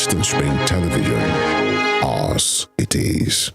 Western Spring Television. Ours it is.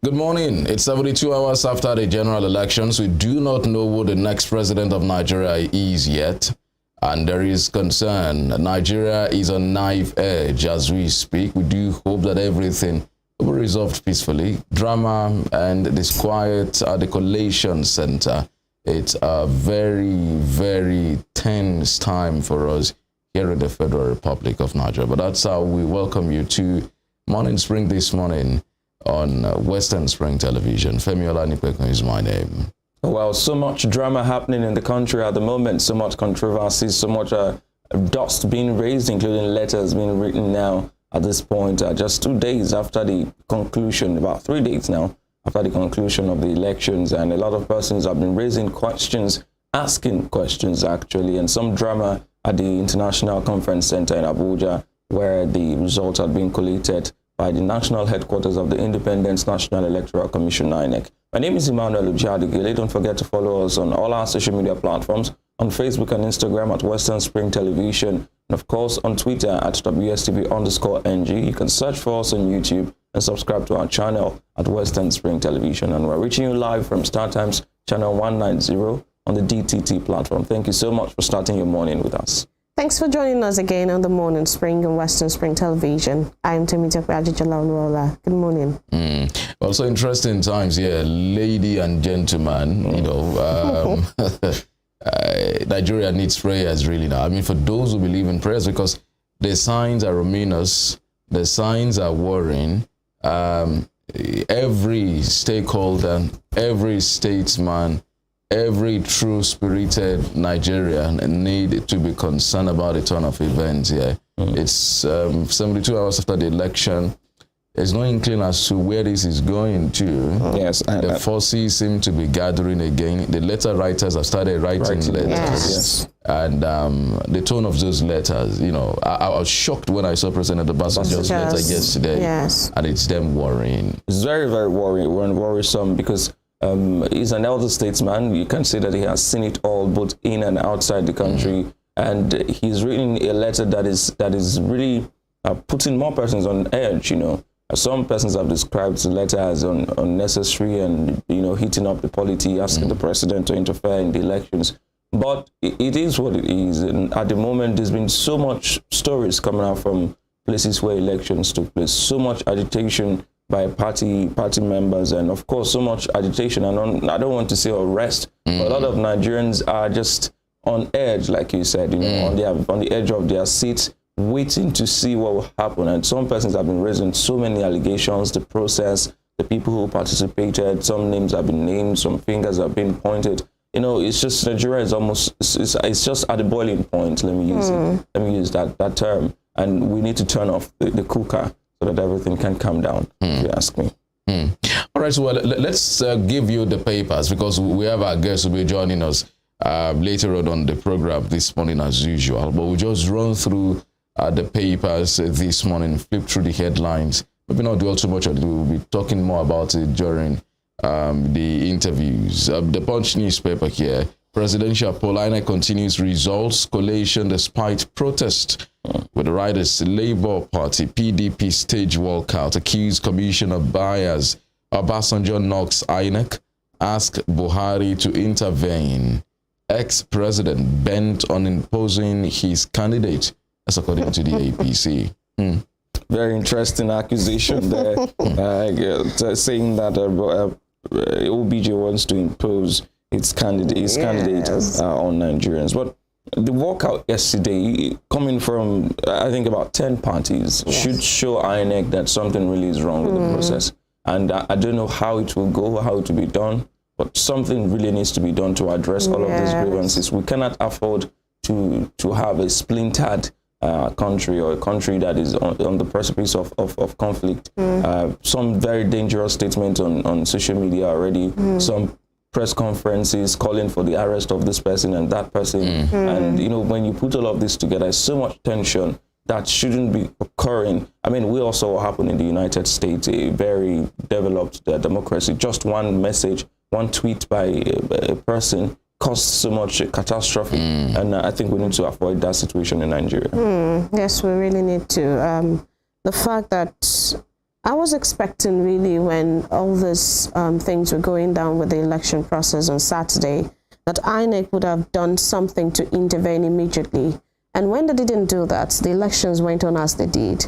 Good morning. It's 72 hours after the general elections. We do not know who the next president of Nigeria is yet. And there is concern. Nigeria is on knife edge as we speak. We do hope that everything will be resolved peacefully. Drama and disquiet at the collation center. It's a very, very tense time for us here in the Federal Republic of Nigeria. But that's how we welcome you to Morning Spring this morning on Western Spring Television. Femi Olanipekan is my name. Well, so much drama happening in the country at the moment, so much controversy, so much dust being raised, including letters being written now at this point, just 2 days after the conclusion, about 3 days now, after the conclusion of the elections, and a lot of persons have been raising questions, asking questions actually, and some drama at the International Conference Center in Abuja, where the results had been collated by the national headquarters of the Independent National Electoral Commission, INEC. My name is Emmanuel Ujadigile. Don't forget to follow us on all our social media platforms, on Facebook and Instagram at Western Spring Television, and of course on Twitter at WSTV_NG. You can search for us on YouTube and subscribe to our channel at Western Spring Television. And we're reaching you live from Star Times channel 190 on the DTT platform. Thank you so much for starting your morning with us. Thanks for joining us again on the Morning Spring on Western Spring Television. I'm Temitope Ajijalonrola. Good morning. Also interesting times here, lady and gentlemen. You know, Nigeria needs prayers really now. I mean, for those who believe in prayers, because the signs are ominous, the signs are worrying. Every stakeholder, every statesman, every true spirited Nigerian need to be concerned about the turn of events here. It's 72 hours after the election. There's no inkling as to where this is going to. Yes. The forces seem to be gathering again. The letter writers have started writing letters. Yes. And the tone of those letters, you know, I was shocked when I saw President Obasanjo's letter yesterday. Yes. And it's them worrying. It's very, very worrisome because he's an elder statesman. You can say that he has seen it all, both in and outside the country. And he's written a letter that is really putting more persons on edge, you know. Some persons have described the letter as unnecessary and, you know, heating up the polity, asking the president to interfere in the elections. But it is what it is. And at the moment, there's been so much stories coming out from places where elections took place, so much agitation by party members, and of course, so much agitation. And I don't want to say arrest, but a lot of Nigerians are just on edge, like you said, you know, on the edge of their seats, waiting to see what will happen. And some persons have been raising so many allegations, the process, the people who participated, some names have been named, some fingers have been pointed. You know, it's just Nigeria is almost, it's just at the boiling point. Let me use that term. And we need to turn off the cooker so that everything can calm down, if you ask me. All right, so let's give you the papers, because we have our guests who will be joining us later on the program this morning as usual. But we'll just run through the papers this morning, flip through the headlines. Maybe not dwell too much on it. We'll be talking more about it during the interviews. The Punch newspaper here. Presidential poll, INEC continues results collation despite protest. With the riders, Labour Party, PDP stage walkout, accused commission of bias. Obasanjo knocks INEC, ask Buhari to intervene. Ex-president bent on imposing his candidate. That's according to the APC. Very interesting accusation there, saying that OBJ wants to impose its candidate on Nigerians. But the walkout yesterday, coming from, I think, about 10 parties, should show INEC that something really is wrong with the process. And I don't know how it will go, how it will be done, but something really needs to be done to address all of these grievances. We cannot afford to have a splintered country, or a country that is on the precipice of conflict. Some very dangerous statements on social media already, some press conferences calling for the arrest of this person and that person. And, you know, when you put all of this together, so much tension that shouldn't be occurring. I mean, we also what happened in the United States, a very developed democracy. Just one message, one tweet by a person caused so much catastrophe, and I think we need to avoid that situation in Nigeria. Yes, we really need to. The fact that I was expecting really when all these things were going down with the election process on Saturday, that INEC would have done something to intervene immediately. And when they didn't do that, the elections went on as they did.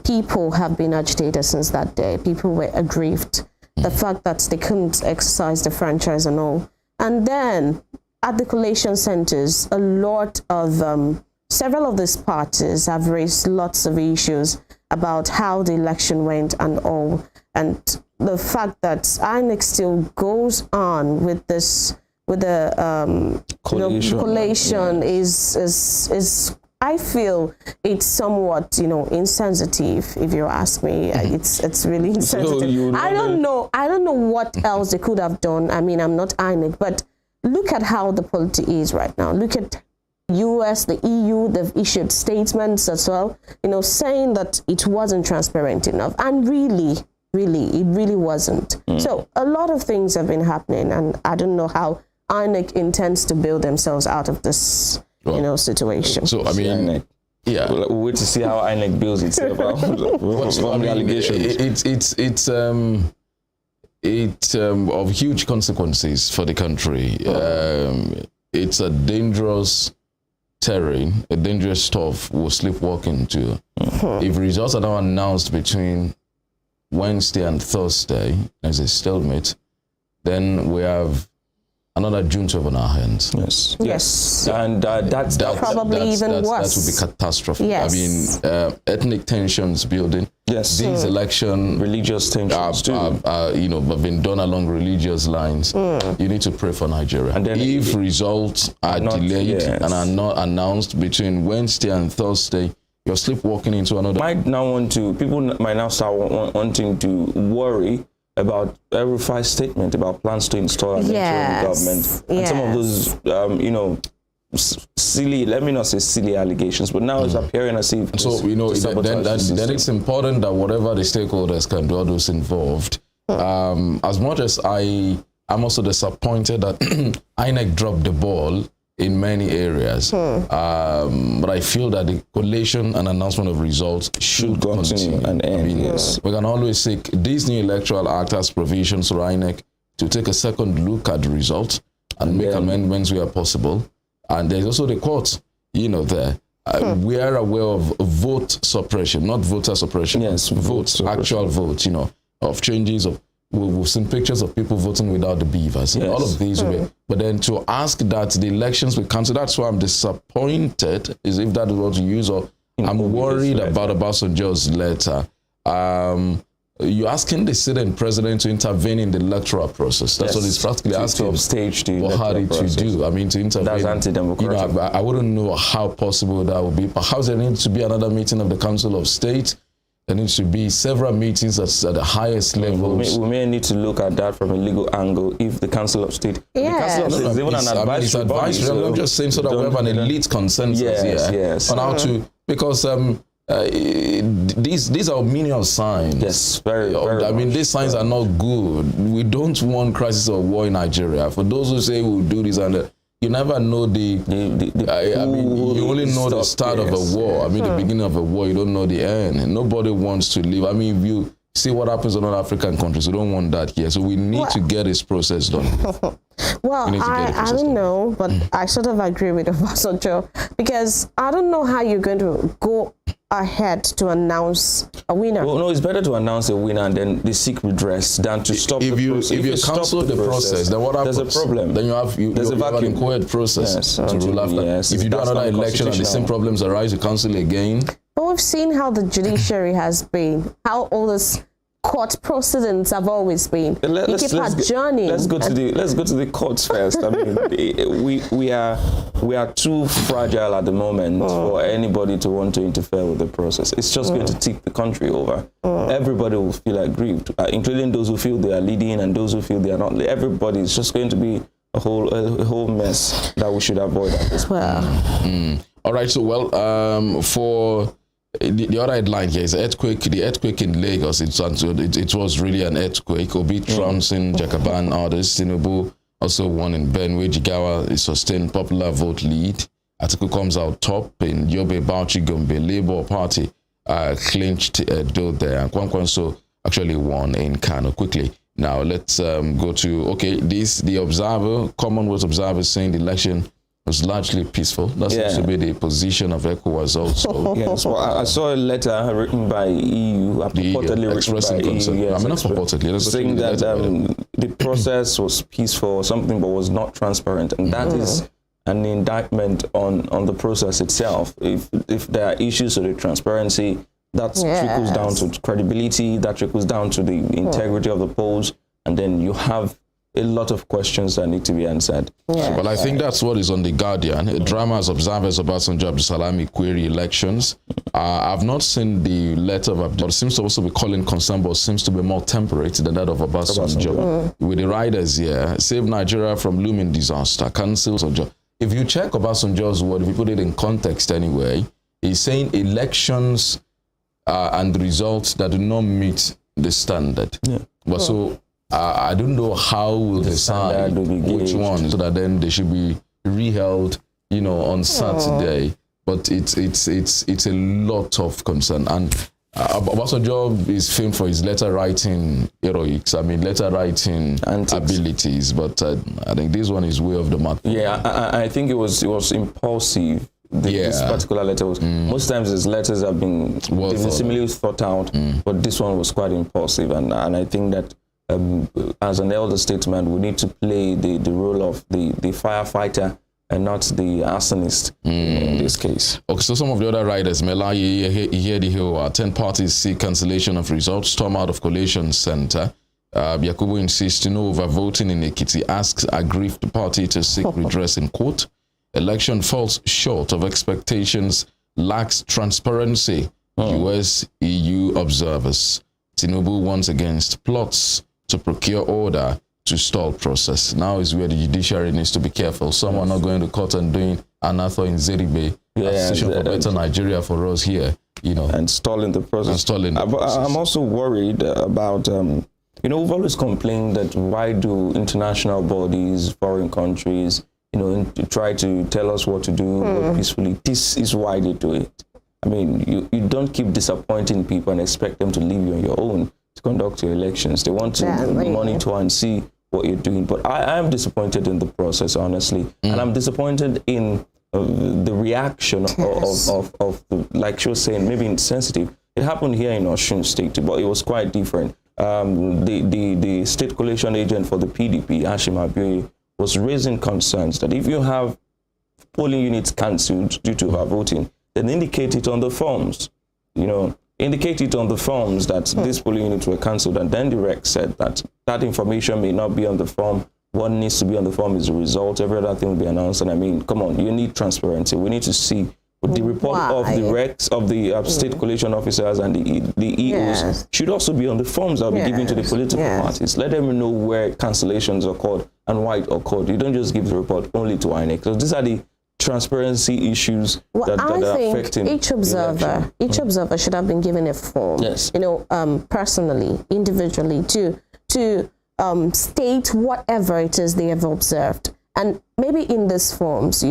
People have been agitated since that day. People were aggrieved. The fact that they couldn't exercise the franchise and all. And then at the collation centers, a lot of, several of these parties have raised lots of issues about how the election went and all. And the fact that INEC still goes on with this, with the collation is I feel it's somewhat, insensitive, if you ask me. It's really insensitive. So I don't know what else they could have done. I mean, I'm not INEC, but look at how the polity is right now. Look at US, the EU, they've issued statements as well, saying that it wasn't transparent enough. And really, it really wasn't. So a lot of things have been happening, and I don't know how INEC intends to build themselves out of this, situation. So, I mean, yeah. We'll wait to see how INEC builds itself out from the allegations. It's of huge consequences for the country. It's a dangerous terrain, a dangerous stuff we'll sleepwalk into. If results are not announced between Wednesday and Thursday as a stalemate, then we have another junta on our hands. Yes. And that's probably even worse. That would be catastrophic. Yes. I mean, ethnic tensions building. Yes. These election religious tensions too. Have been done along religious lines. You need to pray for Nigeria. And then if results are delayed and are not announced between Wednesday and Thursday, you're sleepwalking into another. People might now start wanting to worry about Rufai's statement about plans to install an interim government. And some of those, silly, let me not say silly allegations, but now it's appearing as if then it's important that whatever the stakeholders can do, all those involved, as much as I'm also disappointed that INEC dropped the ball in many areas, but I feel that the collation and announcement of results should continue and end. I mean, yes. We can always seek this new electoral act as provisions for INEC to take a second look at the results and make amendments where possible. And there's also the court, there. We are aware of vote suppression, not voter suppression. Yes, actual votes, of changes of. We've seen pictures of people voting without the beavers. Yes. All of these, but then to ask that the elections will cancel, that's why I'm disappointed, is if that is what you use, or I'm worried about Obasanjo's letter. You're asking the sitting president to intervene in the electoral process. That's what he's practically asking. To stage the Buhari to do. I mean, to intervene. That's anti-democratic. I wouldn't know how possible that would be. Perhaps there needs to be another meeting of the Council of State. There needs to be several meetings at the highest levels. We may need to look at that from a legal angle. If the Council of State, the Council of State is even an advisory body. I'm just saying so that we have an elite consensus here on how to, because these are menial signs. Yes, very I mean, these signs are not good. We don't want crisis or war in Nigeria. For those who say we'll do this and that, you never know you only know the start of a war. I mean, the beginning of a war, you don't know the end. And nobody wants to live. I mean, if you see what happens in other African countries, we don't want that here. So we need to get this process done. Well, I don't know, but I sort of agree with Obasanjo, because I don't know how you're going to go ahead to announce a winner. Well, no, it's better to announce a winner and then they seek redress than to stop the process. If you cancel the process, then what happens? There's a problem. Then you have an inquired process to rule after. If you do another election and the same problems arise, you cancel again. But we've seen how the judiciary has been, how all this court precedents have always been. Let's go to the courts first. I mean, we are too fragile at the moment for anybody to want to interfere with the process. It's just going to tip the country over. Everybody will feel aggrieved, including those who feel they are leading and those who feel they are not. Everybody is just going to be a whole mess that we should avoid at this point. All right. So for the other headline here is earthquake. The earthquake in Lagos. It was really an earthquake. Obi trouncing Jagaban others. Tinubu also won in Benue. Jigawa sustained popular vote lead. Atiku comes out top in Yobe, Bauchi, Gombe. Labour Party clinched Edo there. And Kwankwanso actually won in Kano. Quickly now, let's go to the Observer, Commonwealth Observer, saying the election was largely peaceful. That seems to be the position of ECOWAS also. Yes, well, I saw a letter written by EU, purportedly expressing concern. EU, I mean, not purportedly, saying that the process was peaceful or something, but was not transparent, and that is an indictment on the process itself. If there are issues with the transparency, that trickles down to credibility, that trickles down to the integrity of the polls, and then you have a lot of questions that need to be answered. Yeah. Well, I think that's what is on The Guardian. Drama as observers about Obasanjo Abdulsalami query elections. I've not seen the letter of Abdul. It seems to also be calling concern, but seems to be more temperate than that of Obasanjo. With the riders here, save Nigeria from looming disaster, cancels Obasanjo. If you check Obasanjo's word, if you put it in context anyway, he's saying elections and the results that do not meet the standard. But so I don't know how we'll decide which one, so that then they should be reheld, on Saturday. But it's a lot of concern. And Obasanjo is famed for his letter writing heroics. I mean, letter writing abilities. But I think this one is way off the mark. Yeah, I think it was impulsive. This particular letter was most times his letters have been similarly thought out, but this one was quite impulsive, and I think that as an elder statesman, we need to play the role of the firefighter and not the arsonist in this case. Okay, so some of the other riders, Mela, Ihedi 10 parties seek cancellation of results, storm out of collation center. Yakubu insists to no overvoting in Ekiti, asks aggrieved party to seek redress in court. Election falls short of expectations, lacks transparency. US, EU observers. Tinubu once against plots to procure order to stall process. Now is where the judiciary needs to be careful. Some are not going to court and doing another in Zeribe, Association for Better Nigeria for us here, and stalling the process. I'm also worried about, we've always complained that why do international bodies, foreign countries, try to tell us what to do peacefully. This is why they do it. I mean, you don't keep disappointing people and expect them to leave you on your own to conduct your elections. They want to monitor and see what you're doing. But I am disappointed in the process, honestly. And I'm disappointed in the reaction of like she was saying, maybe insensitive. It happened here in Osun State, but it was quite different. The state coalition agent for the PDP, Hashim Abiy, was raising concerns that if you have polling units cancelled due to voting, then indicate it on the forms. Indicate it on the forms that these polling units were cancelled, and then the rec said that information may not be on the form. What needs to be on the form is the result. Every other thing will be announced. And I mean, come on, you need transparency. We need to see the report of the recs of the state coalition officers and the EOs should also be on the forms that will be given to the political parties. Let them know where cancellations occurred and why it occurred. You don't just give the report only to INEC. So these are the transparency issues that are affecting each observer. Each observer should have been given a form. Yes. Personally, individually, to state whatever it is they have observed, and maybe in these forms,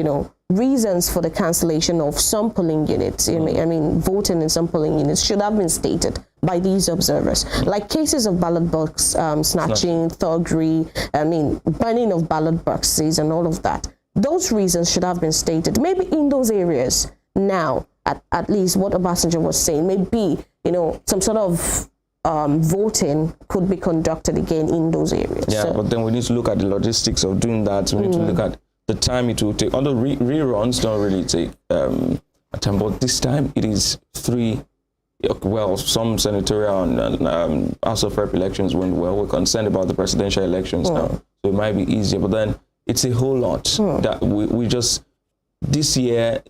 reasons for the cancellation of some polling units, I mean, voting in some polling units should have been stated by these observers. Like cases of ballot box snatching, thuggery, burning of ballot boxes and all of that. Those reasons should have been stated, maybe in those areas. Now, at least what Obasanjo was saying, maybe, some sort of voting could be conducted again in those areas. Yeah, but then we need to look at the logistics of doing that. We need to look at the time it will take. Although reruns don't really take a time, but this time it is 3. Well, some senatorial and House of Rep elections went well. We're concerned about the presidential elections now, so it might be easier. But then it's a whole lot that we just this year.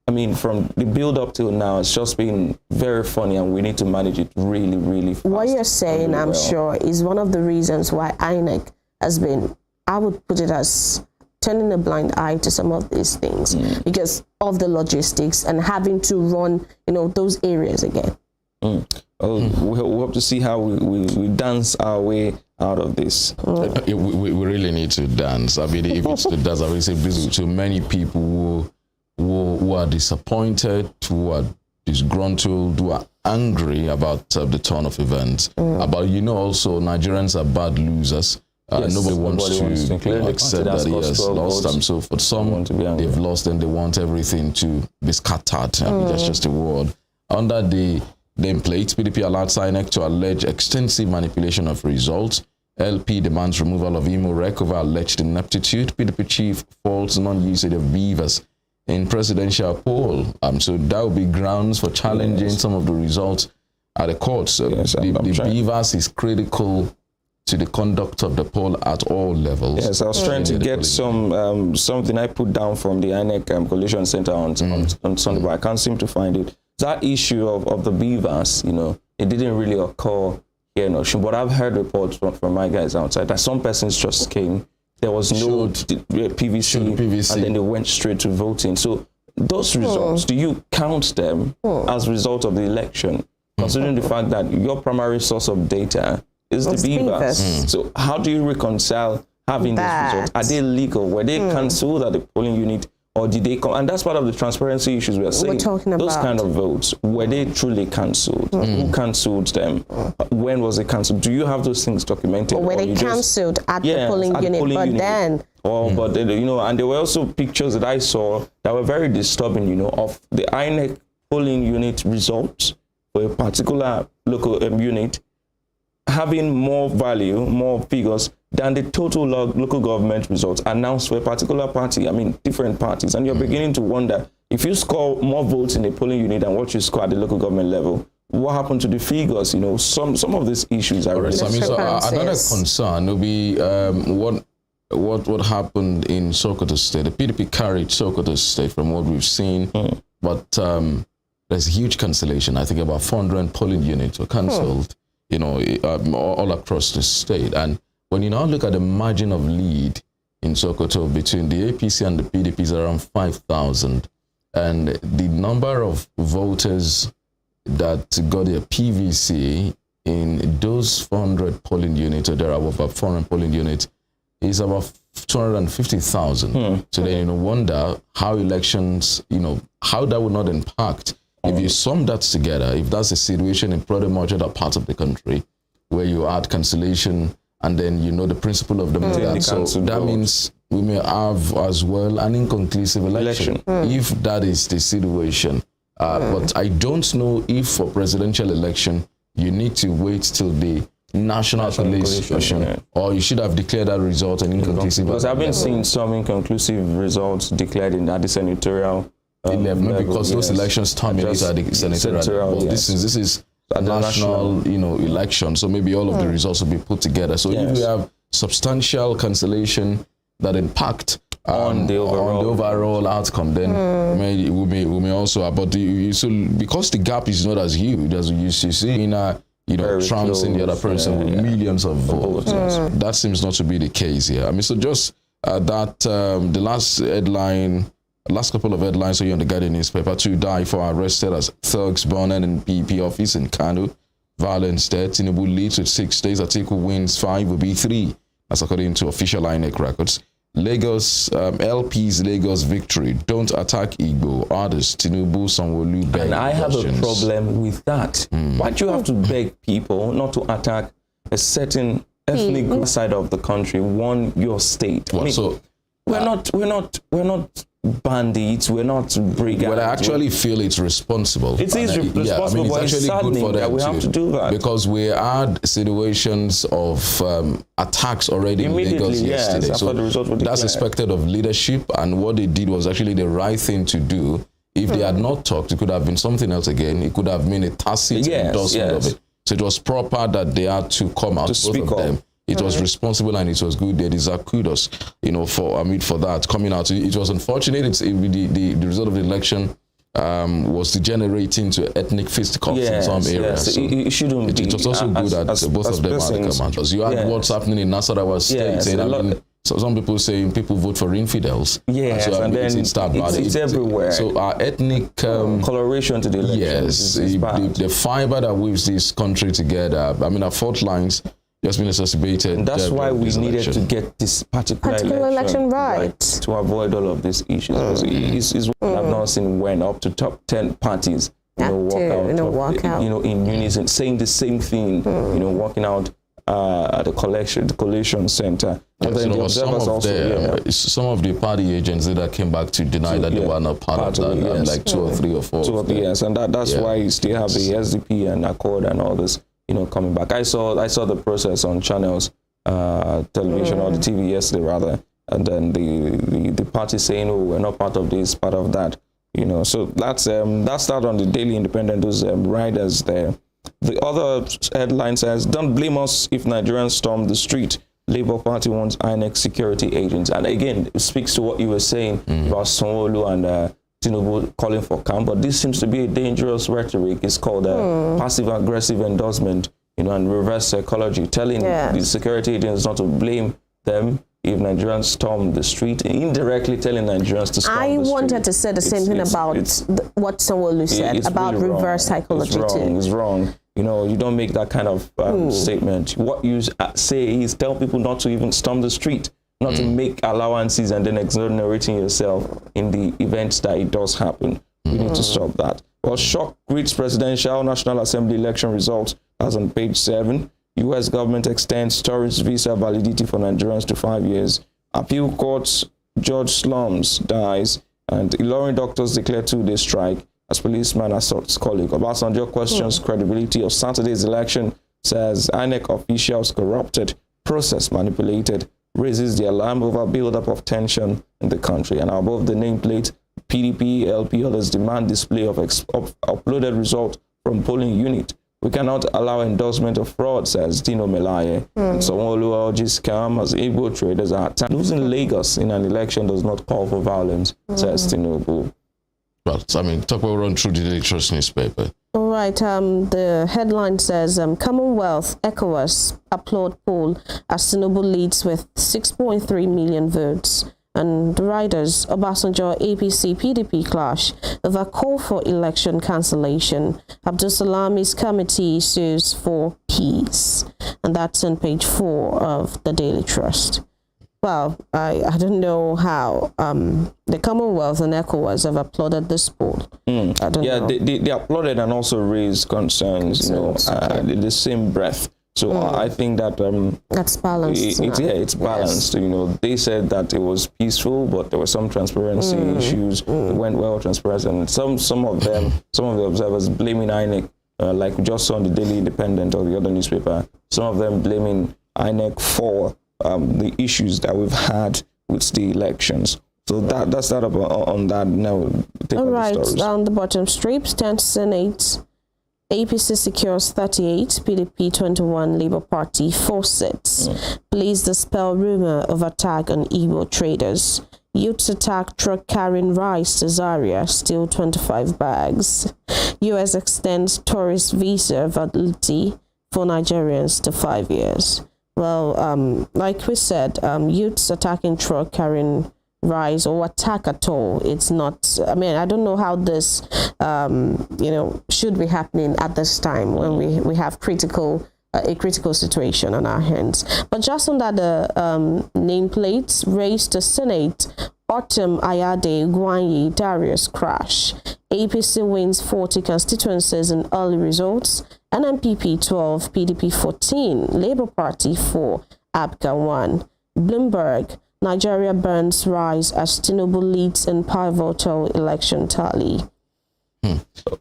I mean, from the build up till now, it's just been very funny, and we need to manage it really, really fast. What you're saying, I'm sure, is one of the reasons why INEC has been, I would put it as turning a blind eye to some of these things because of the logistics and having to run, those areas again. Oh, we hope to see how we dance our way out of this. We really need to dance. I mean, if it's to dance, I would say to many people who are disappointed, who are disgruntled, who are angry about the turn of events. But also Nigerians are bad losers. Nobody wants to accept that he has lost them. So for some, they've lost and they want everything to be scattered. I mean, that's just a word. Under the nameplate, PDP allowed INEC to allege extensive manipulation of results. LP demands removal of IMOREC over alleged ineptitude. PDP chief faults non-usage of beavers in presidential poll. So that would be grounds for challenging some of the results at the court. So the beavers is critical to the conduct of the poll at all levels. Yes, I was trying to get something I put down from the INEC Coalition Center on Sunday, but I can't seem to find it. That issue of the beavers, it didn't really occur here in Osun, but I've heard reports from my guys outside that some persons just came. There was no PVC, and then they went straight to voting. So those results, do you count them as a result of the election, considering the fact that your primary source of data is the beavers? So how do you reconcile having these results? Are they legal? Were they cancelled at the polling unit? Or did they come? And that's part of the transparency issues we are saying. We're talking about. Those kind of votes, were they truly cancelled? Who cancelled them? When was it cancelled? Do you have those things documented? Or were they cancelled at the polling unit? Then. But and there were also pictures that I saw that were very disturbing, of the INEC polling unit results for a particular local unit having more value, more figures than the total local government results announced for a particular party. I mean, different parties. And you're beginning to wonder, if you score more votes in a polling unit than what you score at the local government level, what happened to the figures? Some of these issues are really... another concern will be what happened in Sokoto State. The PDP carried Sokoto State from what we've seen, but there's huge cancellation. I think about 400 polling units were cancelled, all across the state. And when you now look at the margin of lead in Sokoto between the APC and the PDP is around 5,000. And the number of voters that got a PVC in those 400 polling units, or there are about 400 polling units, is about 250,000. So then you wonder how elections, how that would not impact. If you sum that together, if that's a situation in pretty much other parts of the country where you add cancellation and then the principle of the so that means we may have as well an inconclusive election if that is the situation. But I don't know if for presidential election you need to wait till the national coalition, or you should have declared that result an inconclusive. Because I've been seeing some inconclusive results declared at the senatorial. Because those elections terminate at the senatorial. Well, this is a national, election. So maybe all of the results will be put together. So if we have substantial cancellation that impact on the overall outcome, then we may also. But because the gap is not as huge as we used to see in trouncing the other person with millions of votes. That seems not to be the case here. I mean, so just the last couple of headlines for you on the Guardian newspaper: 2 die for arrested as thugs burned in PDP office in Kano. Violence death. Tinubu leads with 6 days. Atiku wins 5 will be 3. That's according to official INEC records. Lagos, LP's Lagos victory. Don't attack Igbo. Others, Tinubu, Sanwo-Olu beg. And I have a problem with that. Why do you have to beg people not to attack a certain ethnic side of the country, your state? We're not bandits, we're not brigands. Well, I actually feel it's responsible. It is responsible, but it's saddening that we have to do that. Because we had situations of attacks already in Lagos yesterday. So that's expected of leadership, and what they did was actually the right thing to do. If they had not talked, it could have been something else again. It could have been a tacit endorsement of it. So it was proper that they had to come out, both of them. It was responsible and it was good. They deserve kudos, for that coming out. It was unfortunate. The result of the election was degenerating to ethnic fisticuffs in some areas. So it shouldn't be. It was also good that both of them had come out. You had what's happening in Nasarawa State. some people saying people vote for infidels. Yes, so and then it's everywhere. So our ethnic coloration to the election. Yes, the fiber that weaves this country together. I mean, our fault lines just been exacerbated. And that's why we needed to get this particular election right to avoid all of these issues. It's what I've not seen when up to top 10 parties walk out in unison, saying the same thing. Walking out at the collation center. And then the observers some of the party agents that came back to deny that they were not part of that, like 2 or 3 or 4. Yes, and that's why you still have the SDP and Accord and all this, coming back. I saw the process on channels, television or the TV yesterday rather, and then the party saying, "Oh, we're not part of this, part of that." So that's that on the Daily Independent. Those riders there. The other headline says, "Don't blame us if Nigerians storm the street. Labour Party wants INEC security agents." And again, it speaks to what you were saying about Sanwo-Olu and Tinubu calling for calm. But this seems to be a dangerous rhetoric. It's called passive-aggressive endorsement, and reverse psychology, telling the security agents not to blame them if Nigerians storm the street, indirectly telling Nigerians to storm the street. I wanted to say the same thing about what Sanwo-Olu said about really reverse psychology. It's wrong. You don't make that kind of statement. What you say is tell people not to even storm the street, not to make allowances and then exonerating yourself in the events that it does happen. We need to stop that. Well, shock greets presidential National Assembly election results. That's on page 7. U.S. government extends tourist visa validity for Nigerians to 5 years. Appeal courts, George Slums dies, and Ilorin doctors declare 2-day strike as policeman assaults colleague. Obasanjo questions credibility of Saturday's election, says INEC officials corrupted, process manipulated, raises the alarm over build-up of tension in the country. And above the nameplate, PDP, LP, others demand display of uploaded result from polling unit. We cannot allow endorsement of fraud, says Dino Melaye. And Sanwo-Olu urges calm as Igbo traders are attacked. Losing Lagos in an election does not call for violence, says Tinubu. Well, talk about run through the Daily Trust newspaper. All right. The headline says, Commonwealth, ECOWAS applaud poll as Tinubu leads with 6.3 million votes. And the riders, Obasanjo, APC, PDP clash over call for election cancellation. Abdul Salami's committee sues for peace. And that's on page 4 of the Daily Trust. Well, I don't know how the Commonwealth and ECOWAS have applauded this poll. I don't know. They applauded and also raised concerns, in the same breath. So I think that that's balanced. It's balanced. Yes. They said that it was peaceful, but there were some transparency issues. It went well, transparent, and some of the observers blaming INEC, like we just saw on the Daily Independent or the other newspaper. Some of them blaming INEC for the issues that we've had with the elections. So that's that about on that. Now, take all right. The The bottom strip, 10 Senate. APC secures 38, PDP 21, Labour Party 4 seats. Police dispel rumor of attack on Igbo traders. Youths attack truck carrying rice to Zaria, steal 25 bags. US extends tourist visa validity for Nigerians to 5 years. Well, like we said, youths attacking truck carrying rice or attack at all. It's not, I don't know how this, should be happening at this time when we have a critical situation on our hands. But just on that, the nameplates raised to Senate, Autumn Ayade, Gwanyi, Darius crash. APC wins 40 constituencies in early results. NMPP 12, PDP 14, Labour Party 4, ABGA 1. Bloomberg, Nigeria burns rise as Tinubu leads in pivotal election tally.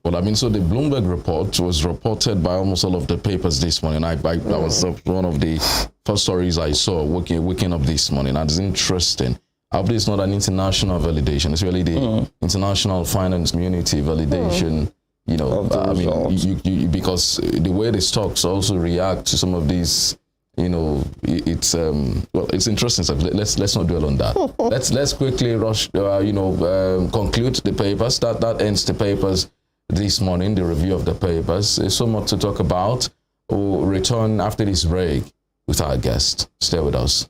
Well, so the Bloomberg report was reported by almost all of the papers this morning. That was one of the first stories I saw waking up this morning. That's interesting. Obviously, it's not an international validation. It's really the international finance community validation. Because the way the stocks also react to some of these. It's interesting stuff. Let's not dwell on that. let's quickly rush. Conclude the papers. That ends the papers this morning. The review of the papers. There's so much to talk about. We'll return after this break with our guest. Stay with us.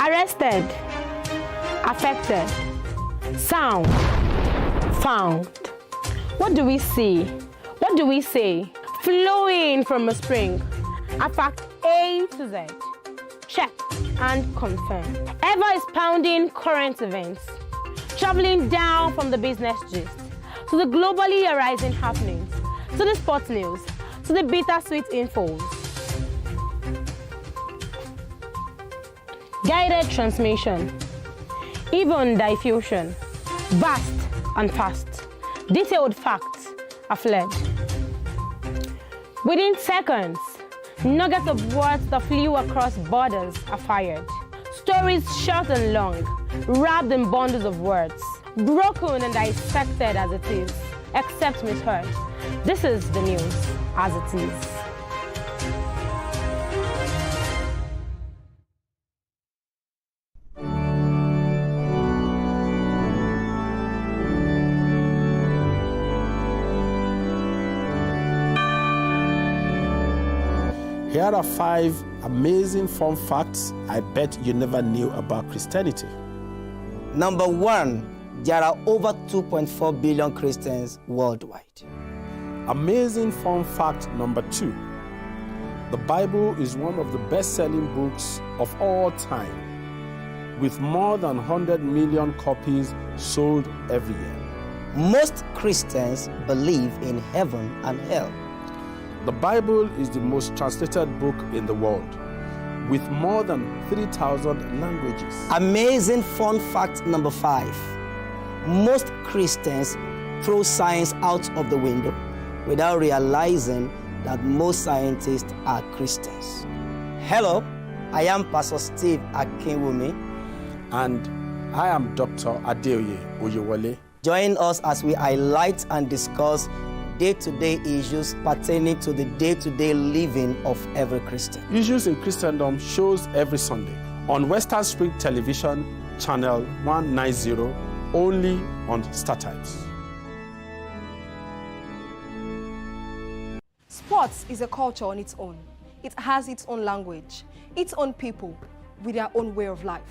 Arrested, affected, sound, found. What do we see? What do we say? Flowing from a spring. A fact A to Z. Check and confirm. Ever is pounding current events. Traveling down from the business gist to the globally arising happenings, to the sports news, to the bittersweet infos. Guided transmission, even diffusion, vast and fast. Detailed facts are fled. Within seconds, nuggets of words that flew across borders are fired. Stories short and long, wrapped in bundles of words, broken and dissected as it is, except misheard. This is the news as it is. Here are 5 amazing fun facts I bet you never knew about Christianity. Number 1, there are over 2.4 billion Christians worldwide. Amazing fun fact number 2. The Bible is one of the best-selling books of all time, with more than 100 million copies sold every year. Most Christians believe in heaven and hell. The Bible is the most translated book in the world, with more than 3,000 languages. Amazing fun fact number 5. Most Christians throw science out of the window without realizing that most scientists are Christians. Hello, I am Pastor Steve Akinwumi. And I am Dr. Adeoye Oyewole. Join us as we highlight and discuss day-to-day issues pertaining to the day-to-day living of every Christian. Issues in Christendom shows every Sunday on Western Spring Television, channel 190, only on StarTimes. Sports is a culture on its own. It has its own language, its own people, with their own way of life.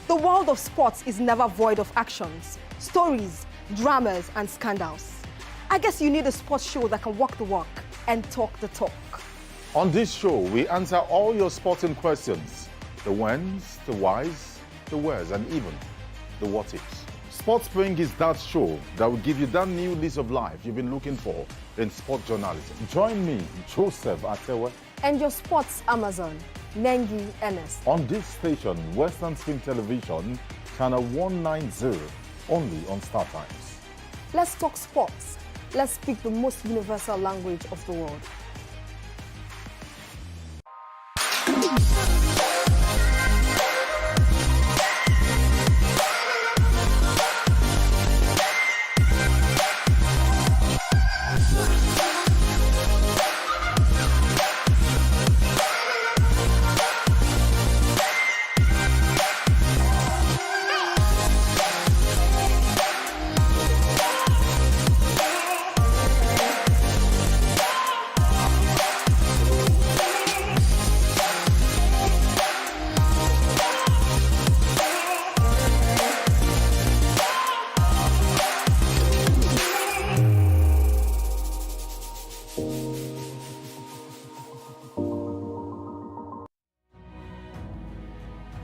The world of sports is never void of actions, stories, dramas, and scandals. I guess you need a sports show that can walk the walk and talk the talk. On this show, we answer all your sporting questions. The whens, the whys, the wheres, and even the what ifs. Sports Spring is that show that will give you that new lease of life you've been looking for in sport journalism. Join me, Joseph Atewe, And your sports Amazon, Nengi Ernest. on this station, Western Spring Television, channel 190, only on StarTimes. Let's talk sports. Let's speak the most universal language of the world.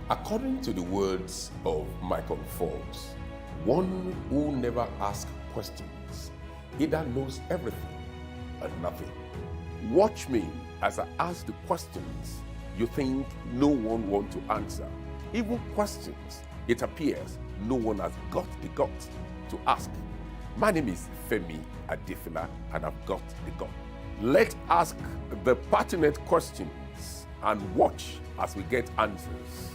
According to the words of Michael Forbes, one who never asks questions either knows everything or nothing. Watch me as I ask the questions you think no one wants to answer. Even questions it appears no one has got the guts to ask. My name is Femi Adefila and I've got the gut. Let's ask the pertinent questions and watch as we get answers.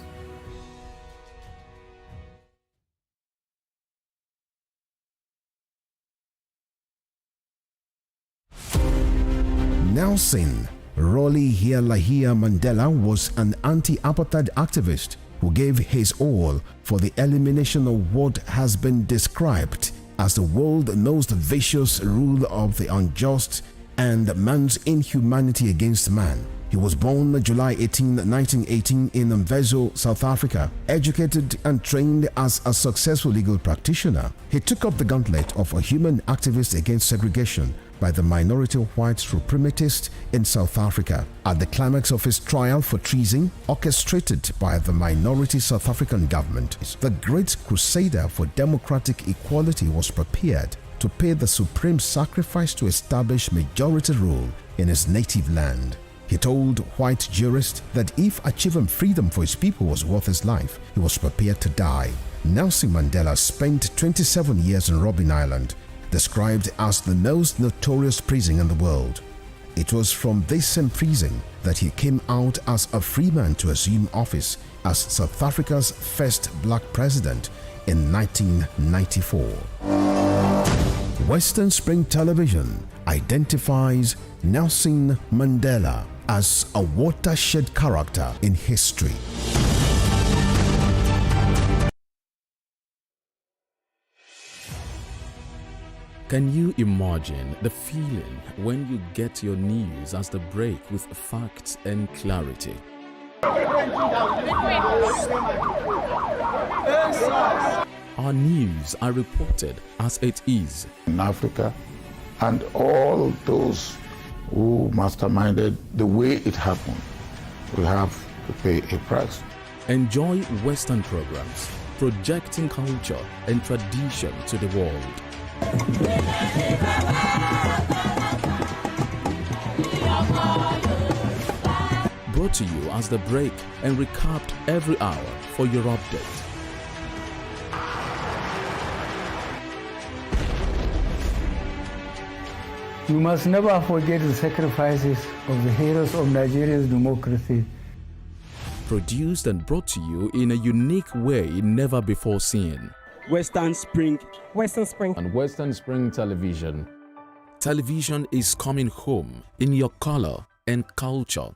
Nelson Rolihlahla Mandela was an anti-apartheid activist who gave his all for the elimination of what has been described as the world's most vicious rule of the unjust and man's inhumanity against man. He was born July 18, 1918 in Mvezo, South Africa. Educated and trained as a successful legal practitioner, he took up the gauntlet of a human activist against segregation by the minority white suprematists in South Africa. At the climax of his trial for treason, orchestrated by the minority South African government, the great crusader for democratic equality was prepared to pay the supreme sacrifice to establish majority rule in his native land. He told white jurists that if achieving freedom for his people was worth his life, he was prepared to die. Nelson Mandela spent 27 years in Robben Island, described as the most notorious prison in the world. It was from this same prison that he came out as a free man to assume office as South Africa's first black president in 1994. Western Spring Television identifies Nelson Mandela as a watershed character in history. Can you imagine the feeling when you get your news as they break with facts and clarity? Our news are reported as it is. In Africa, and all those who masterminded the way it happened, we have to pay a price. Enjoy Western programs, projecting culture and tradition to the world. Brought to you as the break and recapped every hour for your update. We must never forget the sacrifices of the heroes of Nigeria's democracy. Produced and brought to you in a unique way never before seen. Western Spring. Western Spring. And Western Spring Television. Television is coming home in your color and culture.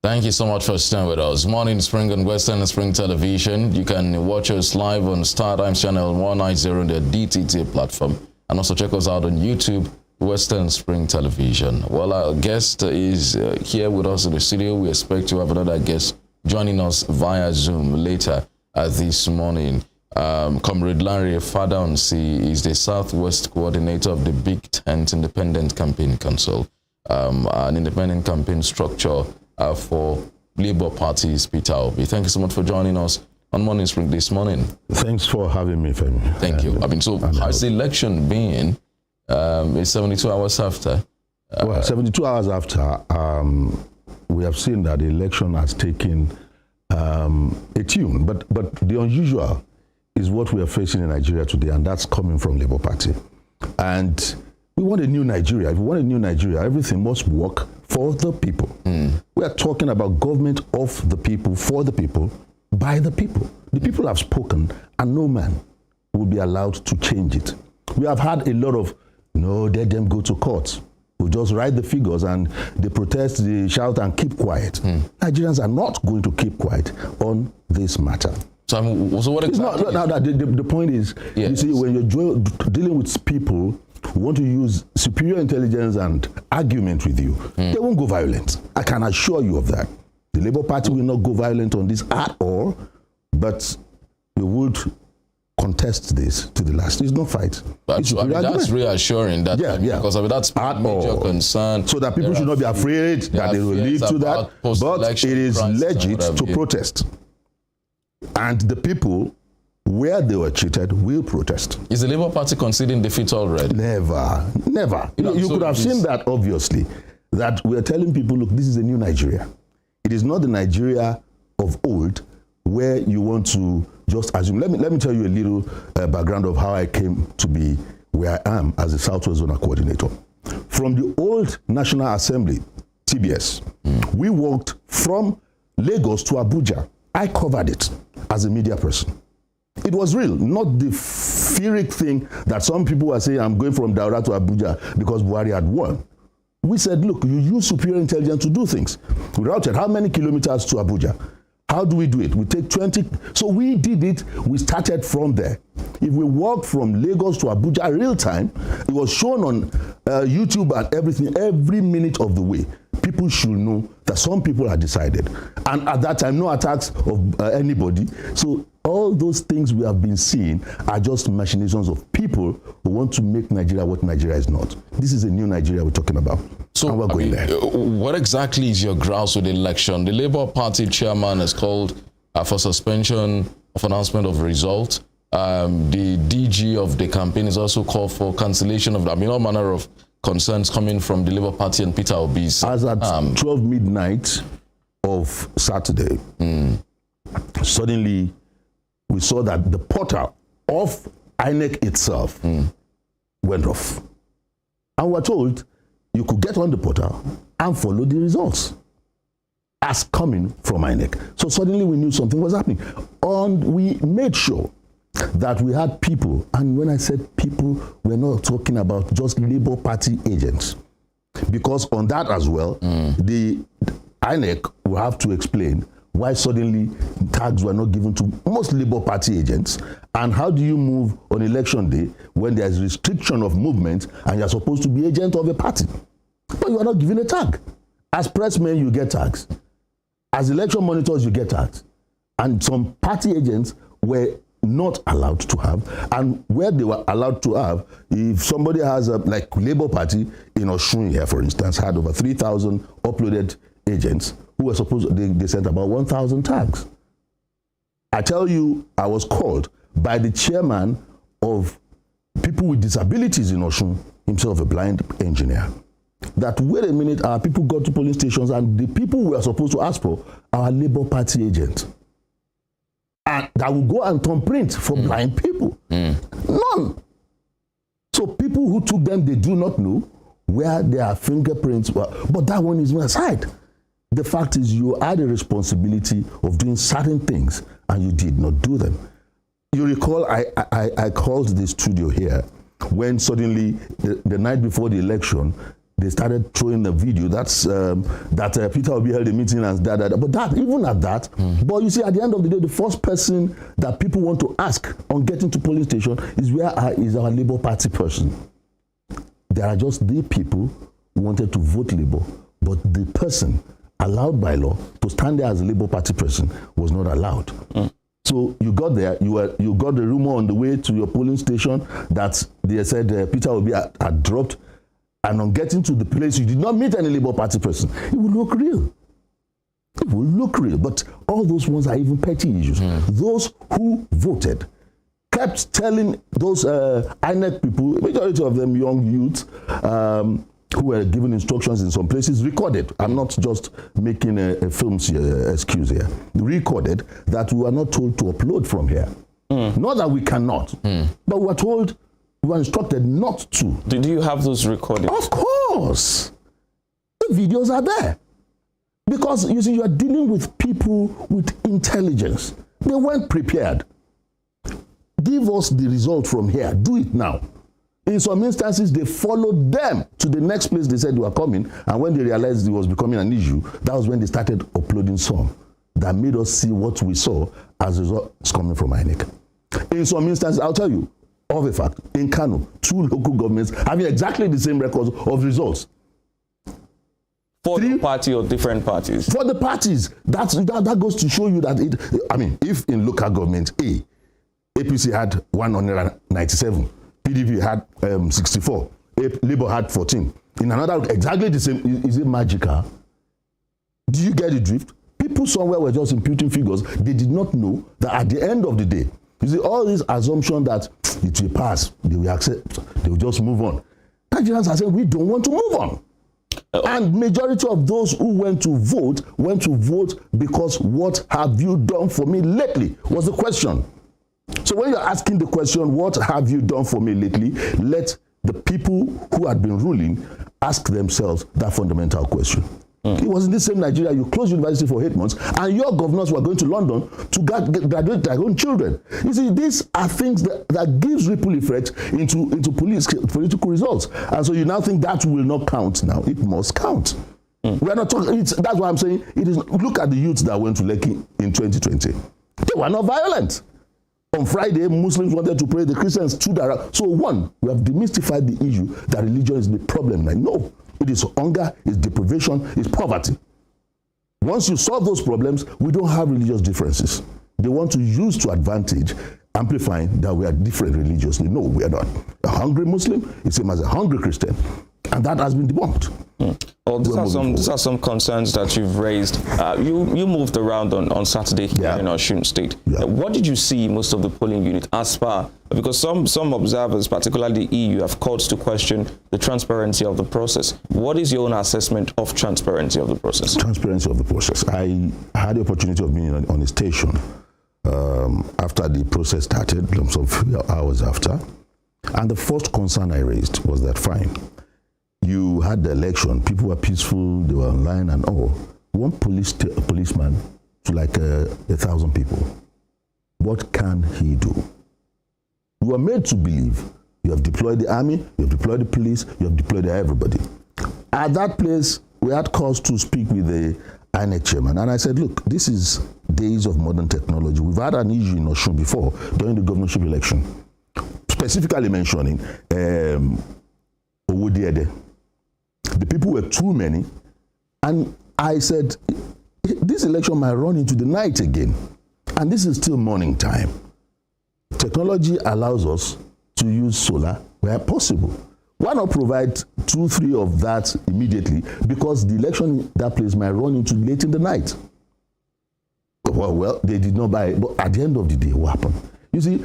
Thank you so much for staying with us. Morning Spring on Western Spring Television. You can watch us live on StarTimes channel 190 on the DTT platform, and also check us out on YouTube, Western Spring Television. Well, our guest is here with us in the studio. We expect to have another guest joining us via Zoom later this morning. Comrade Larry Fadonsi is the Southwest coordinator of the Big Tent Independent Campaign Council, an independent campaign structure for Labour Party's Peter Obi. Thank you so much for joining us on Morning Spring this morning. Thanks for having me, Femi. Thank you. I mean, so how's the election been? It's 72 hours after. Well, 72 hours after, we have seen that the election has taken a tune. But the unusual is what we are facing in Nigeria today, and that's coming from Labour Party. And we want a new Nigeria. If we want a new Nigeria, everything must work for the people. We are talking about government of the people, for the people, by the people. The people have spoken, and no man will be allowed to change it. We have had a lot of, no, let them go to court. We just write the figures and they protest, they shout and keep quiet. Nigerians are not going to keep quiet on this matter. So what exactly? The point is, yes. You see, when you're dealing with people who want to use superior intelligence and argument with you, they won't go violent. I can assure you of that. The Labour Party will not go violent on this at all, but we would contest this to the last. It's no fight. That's reassuring that because that's major concern. So that people should not be afraid that they will lead to that. But it is legit to protest. And the people, where they were cheated, will protest. Is the Labour Party conceding defeat already? Never. You could have seen that, obviously, that we are telling people, look, this is a new Nigeria. It is not the Nigeria of old where you want to just assume. Let me tell you a little background of how I came to be where I am as a Southwest Zonal Coordinator. From the old National Assembly, TBS, we walked from Lagos to Abuja. I covered it as a media person. It was real, not the fearic thing that some people were saying, I'm going from Daura to Abuja because Buhari had won. We said, look, you use superior intelligence to do things. We routed how many kilometers to Abuja? How do we do it? We take 20. So we did it. We started from there. If we walked from Lagos to Abuja real time, it was shown on YouTube and everything, every minute of the way. People should know that some people had decided. And at that time, no attacks of anybody. So all those things we have been seeing are just machinations of people who want to make Nigeria what Nigeria is not. This is a new Nigeria we're talking about. So and we're going there. What exactly is your grounds with the election? The Labour Party chairman has called for suspension of announcement of result. The DG of the campaign is also called for cancellation of, all manner of concerns coming from the Labour Party and Peter Obi's. As at 12 midnight of Saturday, suddenly we saw that the portal of INEC itself went off. And we were told you could get on the portal and follow the results as coming from INEC. So suddenly we knew something was happening. And we made sure that we had people, and when I said people, we're not talking about just Labour Party agents. Because on that as well, the INEC will have to explain why suddenly tags were not given to most Labour Party agents, and how do you move on election day when there's restriction of movement and you're supposed to be agent of a party, but you are not given a tag. As pressmen, you get tags. As election monitors, you get tags. And some party agents were not allowed to have, and where they were allowed to have, if somebody has like Labour Party in Osun here, for instance, had over 3,000 uploaded agents who were supposed, they sent about 1,000 tags. I tell you, I was called by the chairman of people with disabilities in Osun, himself a blind engineer, that wait a minute, our people got to polling stations and the people we are supposed to ask for are Labour Party agents. And that will go and thumbprint for blind people. None. So people who took them, they do not know where their fingerprints were. But that one is aside. The fact is you had a responsibility of doing certain things and you did not do them. You recall I called the studio here when suddenly the night before the election, they started throwing the video that Peter Obi held a meeting and that. But that, even at that, but you see, at the end of the day, the first person that people want to ask on getting to police station is where is our Labour Party person. There are just the people who wanted to vote Labour, but the person allowed by law to stand there as a Labour Party person was not allowed. So you got there, you got the rumor on the way to your polling station that they said Peter Obi had dropped. And on getting to the place, you did not meet any Labour Party person. It will look real. It will look real. But all those ones are even petty issues. Those who voted kept telling those INEC people, majority of them young youths, who were given instructions in some places, recorded. I'm not just making a film's excuse here. Recorded that we were not told to upload from here. Not that we cannot, but we were told, we were instructed not to. Did you have those recordings? Of course. The videos are there. Because, you see, you are dealing with people with intelligence. They weren't prepared. Give us the result from here. Do it now. In some instances, they followed them to the next place they said they were coming. And when they realized it was becoming an issue, that was when they started uploading some that made us see what we saw as results coming from INEC. In some instances, I'll tell you, of a fact, in Kano, 2 local governments having exactly the same records of results. For the party or different parties? For the parties. That goes to show you that if in local government A, APC had 197, PDP had 64, Labour had 14. In another, exactly the same. Is it magical? Do you get the drift? People somewhere were just imputing figures. They did not know that at the end of the day, you see, all this assumption that it will pass, they will accept, they will just move on. Nigerians are saying we don't want to move on. And majority of those who went to vote because what have you done for me lately was the question. So when you're asking the question, what have you done for me lately, let the people who had been ruling ask themselves that fundamental question. It was in the same Nigeria, you closed university for 8 months, and your governors were going to London to graduate their own children. You see, these are things that gives ripple effect into political results. And so you now think that will not count now. It must count. We are not talking. That's why I'm saying it is. Look at the youths that went to Lekki in 2020. They were not violent. On Friday, Muslims wanted to pray. The Christians stood around. So one, we have demystified the issue that religion is the problem. Like, no, it is hunger, it's deprivation, it's poverty. Once you solve those problems, we don't have religious differences. They want to use to advantage, amplifying that we are different religiously. No, we are not. A hungry Muslim is same as a hungry Christian. And that has been debunked. Well, these are some concerns that you've raised. You moved around on Saturday here in Osun State. What did you see most of the polling unit as far? Because some observers, particularly the EU, have called to question the transparency of the process. What is your own assessment of transparency of the process? Transparency of the process. I had the opportunity of being on a station after the process started, some few hours after. And the first concern I raised was that, fine, you had the election, people were peaceful, they were online and all. One policeman to like 1,000 people. What can he do? You are made to believe you have deployed the army, you have deployed the police, you have deployed everybody. At that place, we had cause to speak with the INEC chairman, and I said, look, this is days of modern technology. We've had an issue in Osun before, during the governorship election, specifically mentioning Owodiede. The people were too many, and I said, this election might run into the night again, and this is still morning time. Technology allows us to use solar where possible. Why not provide 2-3 of that immediately? Because the election in that place might run into late in the night. Well, they did not buy it, but at the end of the day, what happened? You see,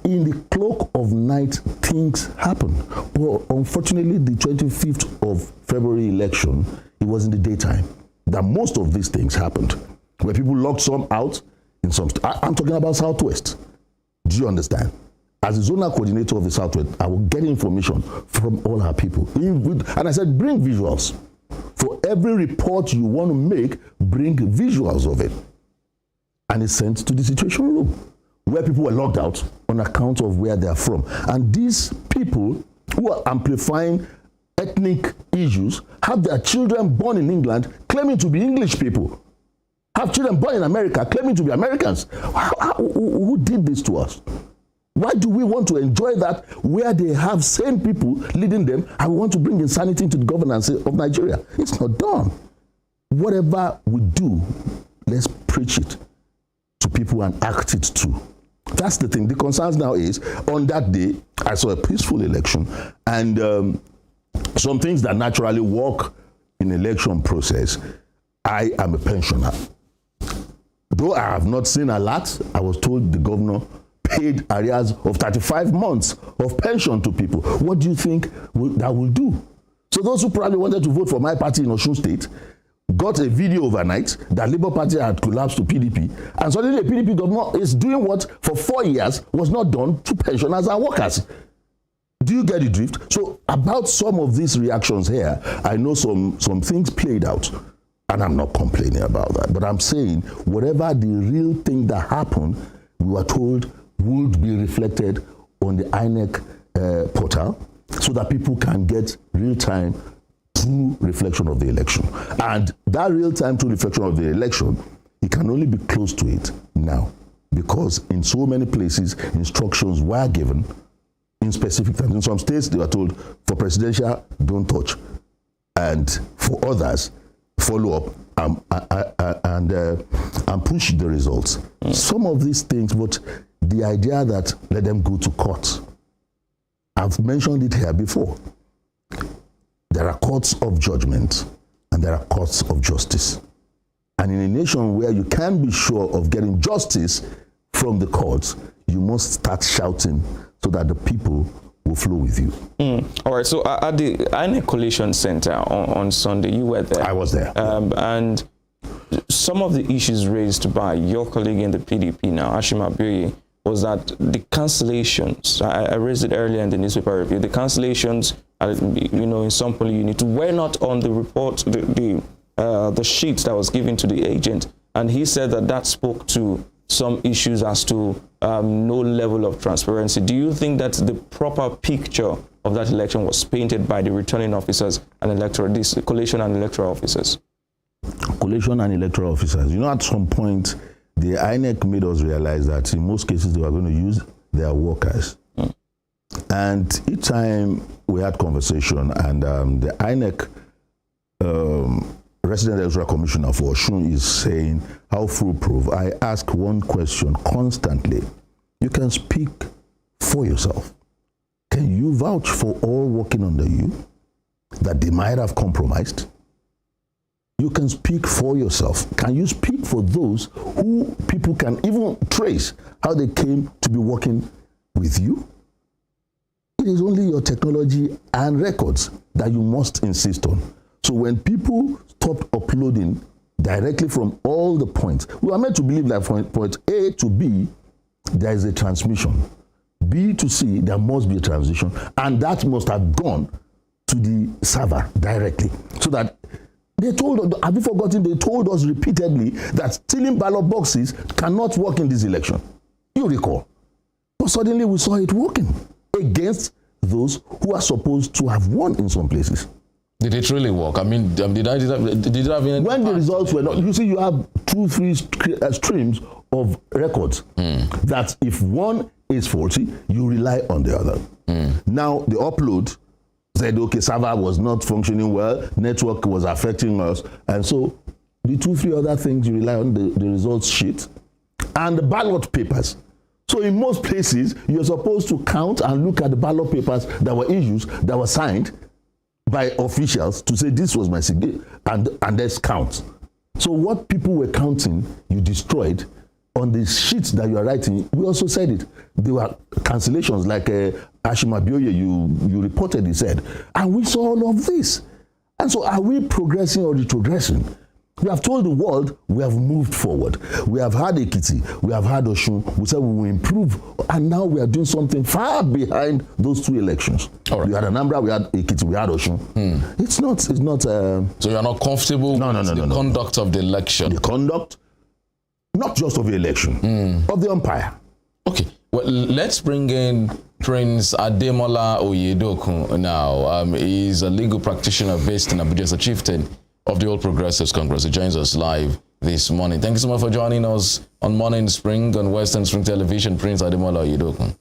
in the cloak of night, things happen. But unfortunately, the 25th of February election, it was in the daytime that most of these things happened, where people locked some out in some. I'm talking about Southwest. Do you understand? As the zonal coordinator of the Southwest, I will get information from all our people. And I said, bring visuals. For every report you want to make, bring visuals of it. And it's sent to the Situation Room, where people were locked out on account of where they are from. And these people who are amplifying ethnic issues have their children born in England claiming to be English people, have children born in America claiming to be Americans. Who did this to us? Why do we want to enjoy that where they have sane people leading them, and we want to bring insanity into the governance of Nigeria? It's not done. Whatever we do, let's preach it to people and act it too. That's the thing. The concerns now is, on that day, I saw a peaceful election, and some things that naturally work in election process. I am a pensioner. Though I have not seen a lot, I was told the governor paid arrears of 35 months of pension to people. What do you think that will do? So those who probably wanted to vote for my party in Osun State got a video overnight that Labour Party had collapsed to PDP, and suddenly the PDP government is doing what for 4 years was not done to pensioners and workers. Do you get the drift? So about some of these reactions here, I know some things played out, and I'm not complaining about that, but I'm saying whatever the real thing that happened, we were told would be reflected on the INEC portal, so that people can get real-time true reflection of the election. And that real-time true reflection of the election, it can only be close to it now, because in so many places, instructions were given in specific times. In some states, they were told, for presidential, don't touch. And for others, follow up and push the results. Some of these things, but the idea that let them go to court, I've mentioned it here before. There are courts of judgment and there are courts of justice. And in a nation where you can be sure of getting justice from the courts, you must start shouting so that the people will flow with you. All right, so at the INEC Coalition Center on Sunday, you were there. I was there. And some of the issues raised by your colleague in the PDP now, Ashim Abioye, was that the cancellations, I raised it earlier in the newspaper review, the cancellations, in some polling units were not on the report, the sheet that was given to the agent. And he said that spoke to some issues as to no level of transparency. Do you think that the proper picture of that election was painted by the returning officers and this collation and electoral officers. Collation and electoral officers. You know, at some point, the INEC made us realize that in most cases they were going to use their workers. And each time we had conversation, and the INEC Resident Electoral Commissioner for Osun is saying how foolproof. I ask one question constantly. You can speak for yourself. Can you vouch for all working under you that they might have compromised? You can speak for yourself. Can you speak for those who people can even trace how they came to be working with you? It is only your technology and records that you must insist on. So when people stopped uploading directly from all the points, we are meant to believe that from point A to B, there is a transmission. B to C, there must be a transition, and that must have gone to the server directly. So that they told us, have you forgotten, they told us repeatedly that stealing ballot boxes cannot work in this election. You recall. But suddenly we saw it working against those who are supposed to have won in some places. Did it really work? I mean, did it have any... When the results were not... You see, you have 2-3 streams of records that if one is faulty, you rely on the other. Now, the upload said, okay, server was not functioning well, network was affecting us, and so the 2-3 other things you rely on, the results sheet and the ballot papers. So in most places, you're supposed to count and look at the ballot papers that were issued, that were signed by officials to say this was my signature, and let's count. So what people were counting, you destroyed. On the sheets that you are writing, we also said it. There were cancellations, like Ashima Bioye, you reported, he said. And we saw all of this. And so are we progressing or retrogressing? We have told the world we have moved forward. We have had Ekiti, we have had Osun. We said we will improve, and now we are doing something far behind those 2 elections. All right. We had Anambra, we had Ekiti, we had Osun. It's not. So you are not comfortable with the conduct of the election? The conduct, not just of the election, of the umpire. Okay. Well, let's bring in Prince Ademola Oyedokun now. He's a legal practitioner based in Abuja, as a chieftain of the All Progressives Congress. He joins us live this morning. Thank you so much for joining us on Morning Spring on Western Spring Television, Prince Ademola Oyedokun.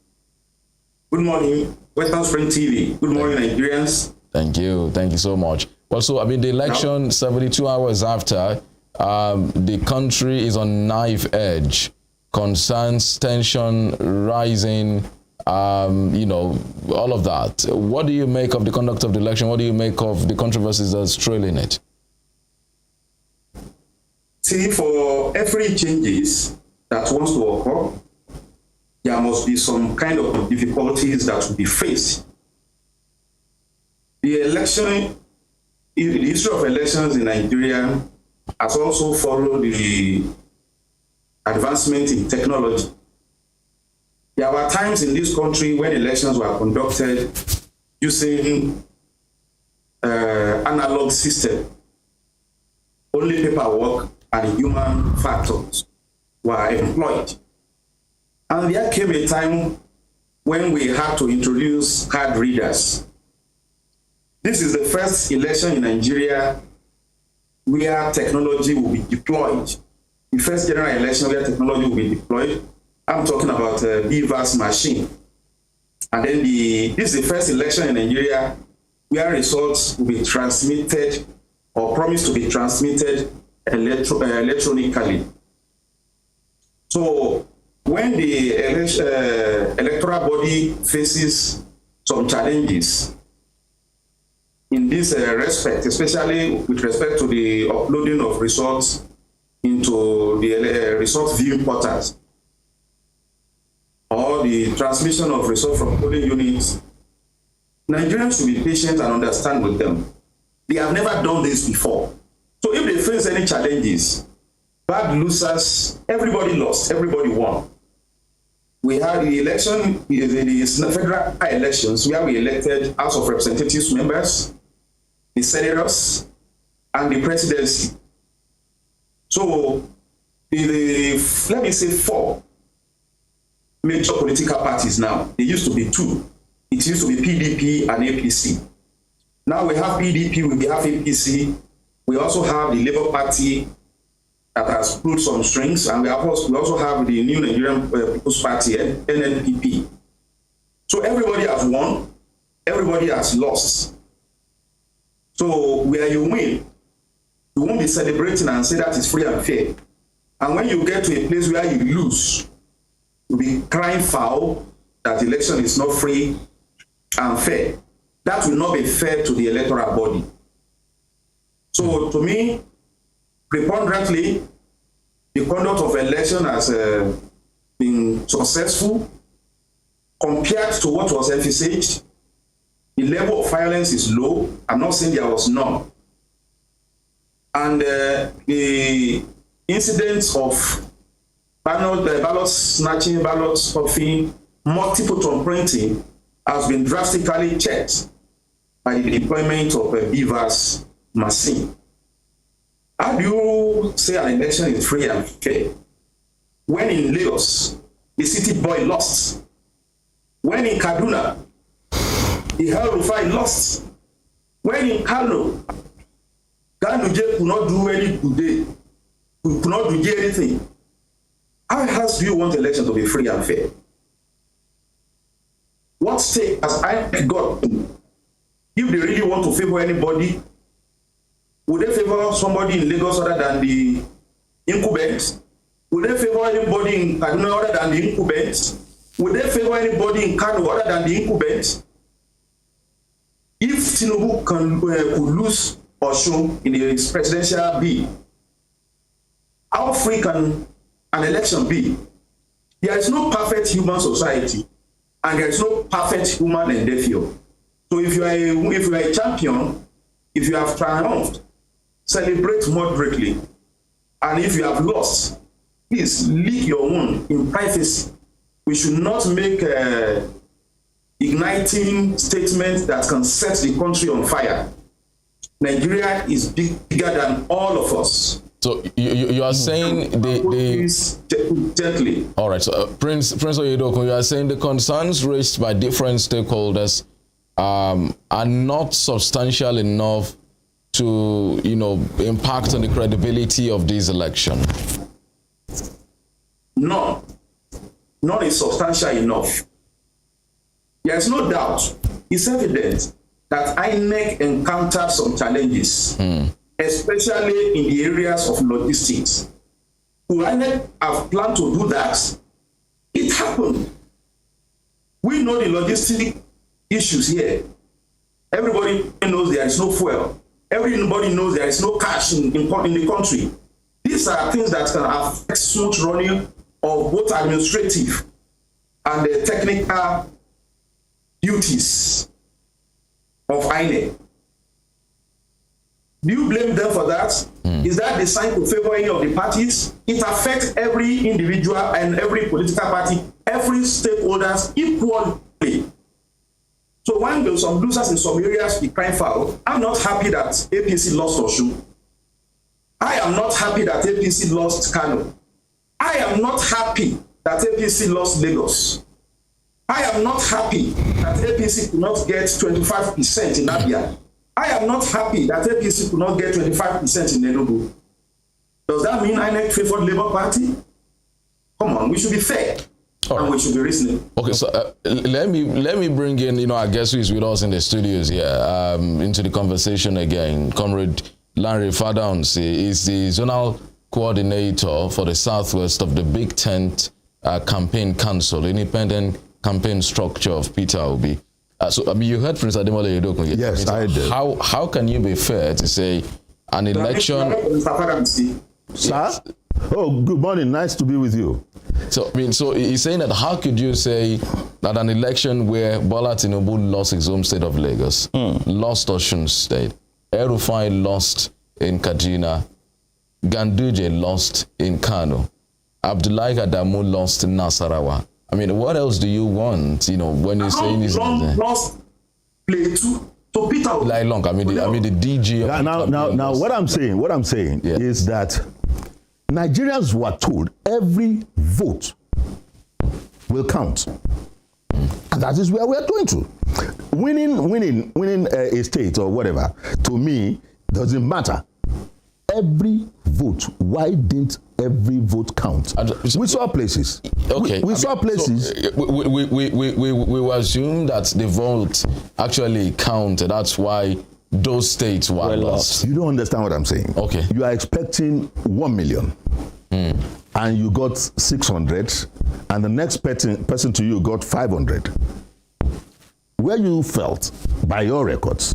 Good morning, Western Spring TV. Good morning, Nigerians. Thank you. Thank you so much. Well, so, I mean, the election, 72 hours after, the country is on knife edge. Concerns, tension rising, you know, all of that. What do you make of the conduct of the election? What do you make of the controversies that's trailing it? See, for every changes that wants to occur, there must be some kind of difficulties that will be faced. The election, the history of elections in Nigeria has also followed the advancement in technology. There were times in this country when elections were conducted using analog system. Only paperwork and human factors were employed. And there came a time when we had to introduce card readers. This is the first election in Nigeria where technology will be deployed. The first general election where technology will be deployed. I'm talking about BVAS machine. And then this is the first election in Nigeria where results will be transmitted or promised to be transmitted electronically. So when the electoral body faces some challenges in this respect, especially with respect to the uploading of results into the result viewing portals or the transmission of results from polling units, Nigerians should be patient and understand with them. They have never done this before. So if they face any challenges, bad losers, everybody lost, everybody won. We had the election, the federal elections, where we elected House of Representatives members, the senators, and the presidency. So, let me say 4 major political parties now. There used to be 2. it used to be PDP and APC. Now we have PDP, we have APC. We also have the Labour Party that has pulled some strings, and we also have the New Nigerian People's Party, NNPP. So everybody has won, everybody has lost. So where you win, you won't be celebrating and say that is free and fair. And when you get to a place where you lose, you'll be crying foul that the election is not free and fair. That will not be fair to the electoral body. So to me, preponderantly, the conduct of election has been successful compared to what was envisaged. The level of violence is low. I'm not saying there was none. And the incidents of ballot snatching, ballot stuffing, multiple tampering has been drastically checked by the deployment of a BVAS machine. How do you say an election is free and fair when in Lagos, the city boy lost? When in Kaduna, the El-Rufai lost? When in Kano, Ganduje could not do any good day, could not do anything. How else do you want election to be free and fair? What stake has I got? If they really want to favor anybody, would they favor somebody in Lagos other than the incumbent? Would they favor anybody in Kaduna other than the incumbent? Would they favor anybody in Kano other than the incumbent? If Tinubu could lose Osun in his presidential bid, how free can an election be? There is no perfect human society, and there is no perfect human endeavor. So if you are a champion, if you have triumphed, celebrate moderately. And if you have lost, please lick your wound in privacy. We should not make igniting statements that can set the country on fire. Nigeria is bigger than all of us. So you are saying gently. All right. So Prince Oyedeokun, you are saying the concerns raised by different stakeholders are not substantial enough to, impact on the credibility of this election. None is substantial enough. There is no doubt. It's evident that INEC encountered some challenges, especially in the areas of logistics. Would INEC have planned to do that? It happened. We know the logistic issues here. Everybody knows there is no fuel. Everybody knows there is no cash in the country. These are things that can affect smooth running of both administrative and the technical duties of INEC. Do you blame them for that? Is that designed to favor any of the parties? It affects every individual and every political party, every stakeholders equally. So when there are some losers in some areas, we cry foul. I'm not happy that APC lost Osun. I am not happy that APC lost Kano. I am not happy that APC lost Lagos. I am not happy that APC could not get 25% in Abia. I am not happy that APC could not get 25% in Enugu. Does that mean INEC favored Labour Party? Come on, we should be fair. And we should be reasonable. Okay, so let me bring in, I guess who is with us in the studios here, into the conversation again. Comrade Larry Fadaunsi is the zonal coordinator for the Southwest of the Big Tent Campaign Council, independent campaign structure of Peter Obi. You heard Prince Ademola Oyedeokun. Yes, I did. How can you be fair to say an election? Sir? Oh, good morning. Nice to be with you. So he's saying that how could you say that an election where Bola Tinubu lost his home state of Lagos, lost Osun State, El-Rufai lost in Kaduna, Ganduje lost in Kano, Abdullahi Adamu lost in Nasarawa. I mean, what else do you want? When you're saying this, lost play to Peter. Like long. I mean the DG. Now, what I'm saying is that Nigerians were told every vote will count. And that is where we are going to. Winning a state or whatever, to me, doesn't matter. Every vote, why didn't every vote count? We saw places. Okay. We saw places. So, we assume that the vote actually counted. That's why those states were lost. You don't understand what I'm saying. Okay. You are expecting 1 million. And you got 600, and the next person to you got 500. Where you felt, by your records,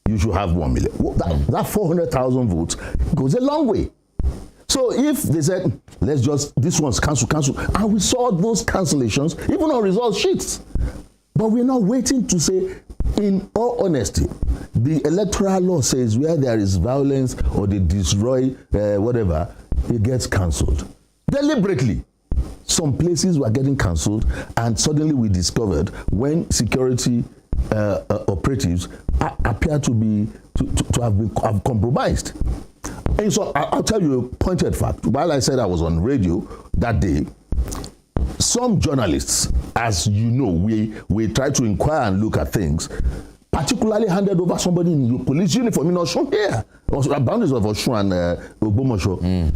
you should have 1 million. That 400,000 votes goes a long way. So if they said, let's just, this one's cancel, and we saw those cancellations, even on result sheets. But we're not waiting to say, in all honesty, the electoral law says where there is violence or they destroy whatever, it gets cancelled. Deliberately. Some places were getting cancelled, and suddenly we discovered when security operatives appear to have compromised. And so I'll tell you a pointed fact. While I said I was on radio that day, some journalists, as you know, we try to inquire and look at things, particularly handed over somebody in the police uniform in Osun here, boundaries of Osun and Ogbomoso,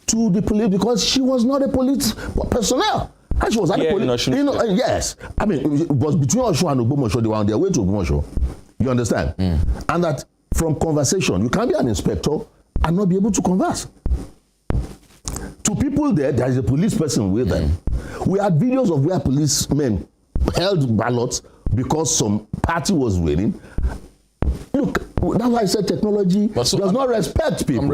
to the police because she was not a police personnel. And she was at the police. Yes. I mean, it was between Osun and Ogbomoso. They were on their way to Ogbomoso. You understand? And that from conversation, you can't be an inspector and not be able to converse. To people there is a police person with them. We had videos of where policemen held ballots because some party was winning. Look, that's why I said technology does not respect people.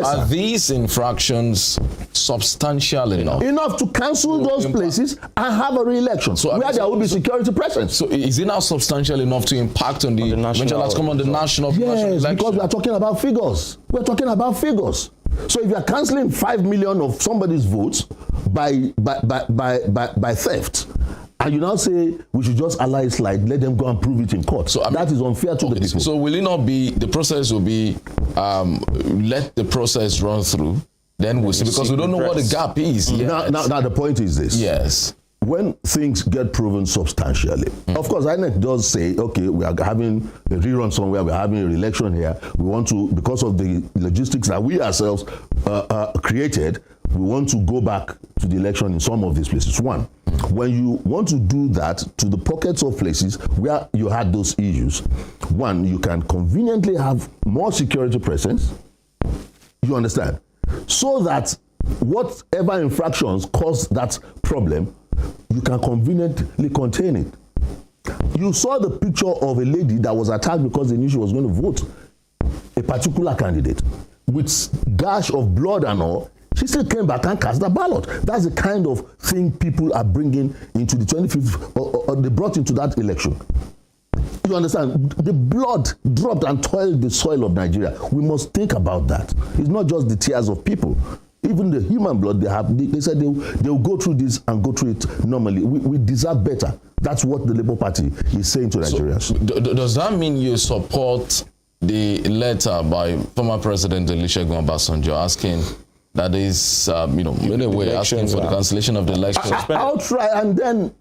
Are these infractions substantial enough? Enough to cancel those places and have a re-election where there will be security presence. So is it now substantial enough to impact on the national election? Yes, because we are talking about figures. We're talking about figures. So if you are cancelling 5 million of somebody's votes by theft, and you now say we should just allow it slide, let them go and prove it in court. So that is unfair to the people. So will it not be, the process will be, let the process run through, then we'll see, because we don't know what the gap is. Now the point is this. Yes. When things get proven substantially, of course, INEC does say, okay, we are having a rerun somewhere, we're having a re-election here, we want to, because of the logistics that we ourselves created, we want to go back to the election in some of these places. One, when you want to do that to the pockets of places where you had those issues, one, you can conveniently have more security presence, you understand, so that whatever infractions cause that problem, you can conveniently contain it. You saw the picture of a lady that was attacked because they knew she was going to vote a particular candidate with gash of blood and all. She still came back and cast the ballot. That's the kind of thing people are bringing into the 25th, or they brought into that election. You understand? The blood dropped and toiled the soil of Nigeria. We must think about that. It's not just the tears of people. Even the human blood they have, they said they'll go through this and go through it normally. We deserve better. That's what the Labour Party is saying to Nigerians. So, does that mean you support the letter by former President Olusegun Obasanjo asking that is, in a way, asking for the cancellation of the election? Outright, and then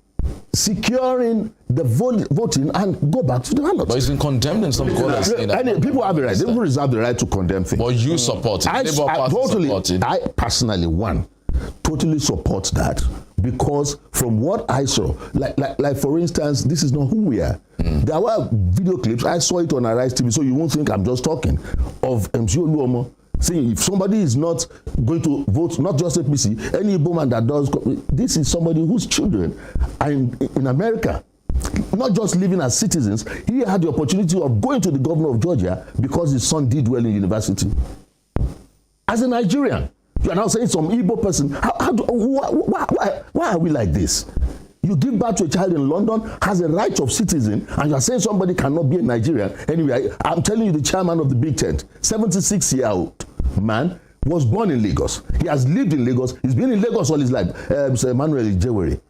securing the voting and go back to the ballot. But it's been condemned in some quarters. People have the right. They will reserve the right to condemn things. But you support it. I personally, totally support that, because from what I saw, like for instance, this is not who we are. There were video clips. I saw it on Arise TV, so you won't think I'm just talking, of MC Oluomo saying if somebody is not going to vote, not just APC, any woman that does, this is somebody whose children are in America, not just living as citizens. He had the opportunity of going to the governor of Georgia because his son did well in university. As a Nigerian, you are now saying some Igbo person, why are we like this? You give birth to a child in London, has a right of citizen, and you are saying somebody cannot be a Nigerian. Anyway, I'm telling you, the chairman of the Big Tent, 76-year-old man, was born in Lagos. He has lived in Lagos. He's been in Lagos all his life. Mr. Emmanuel Ijewere.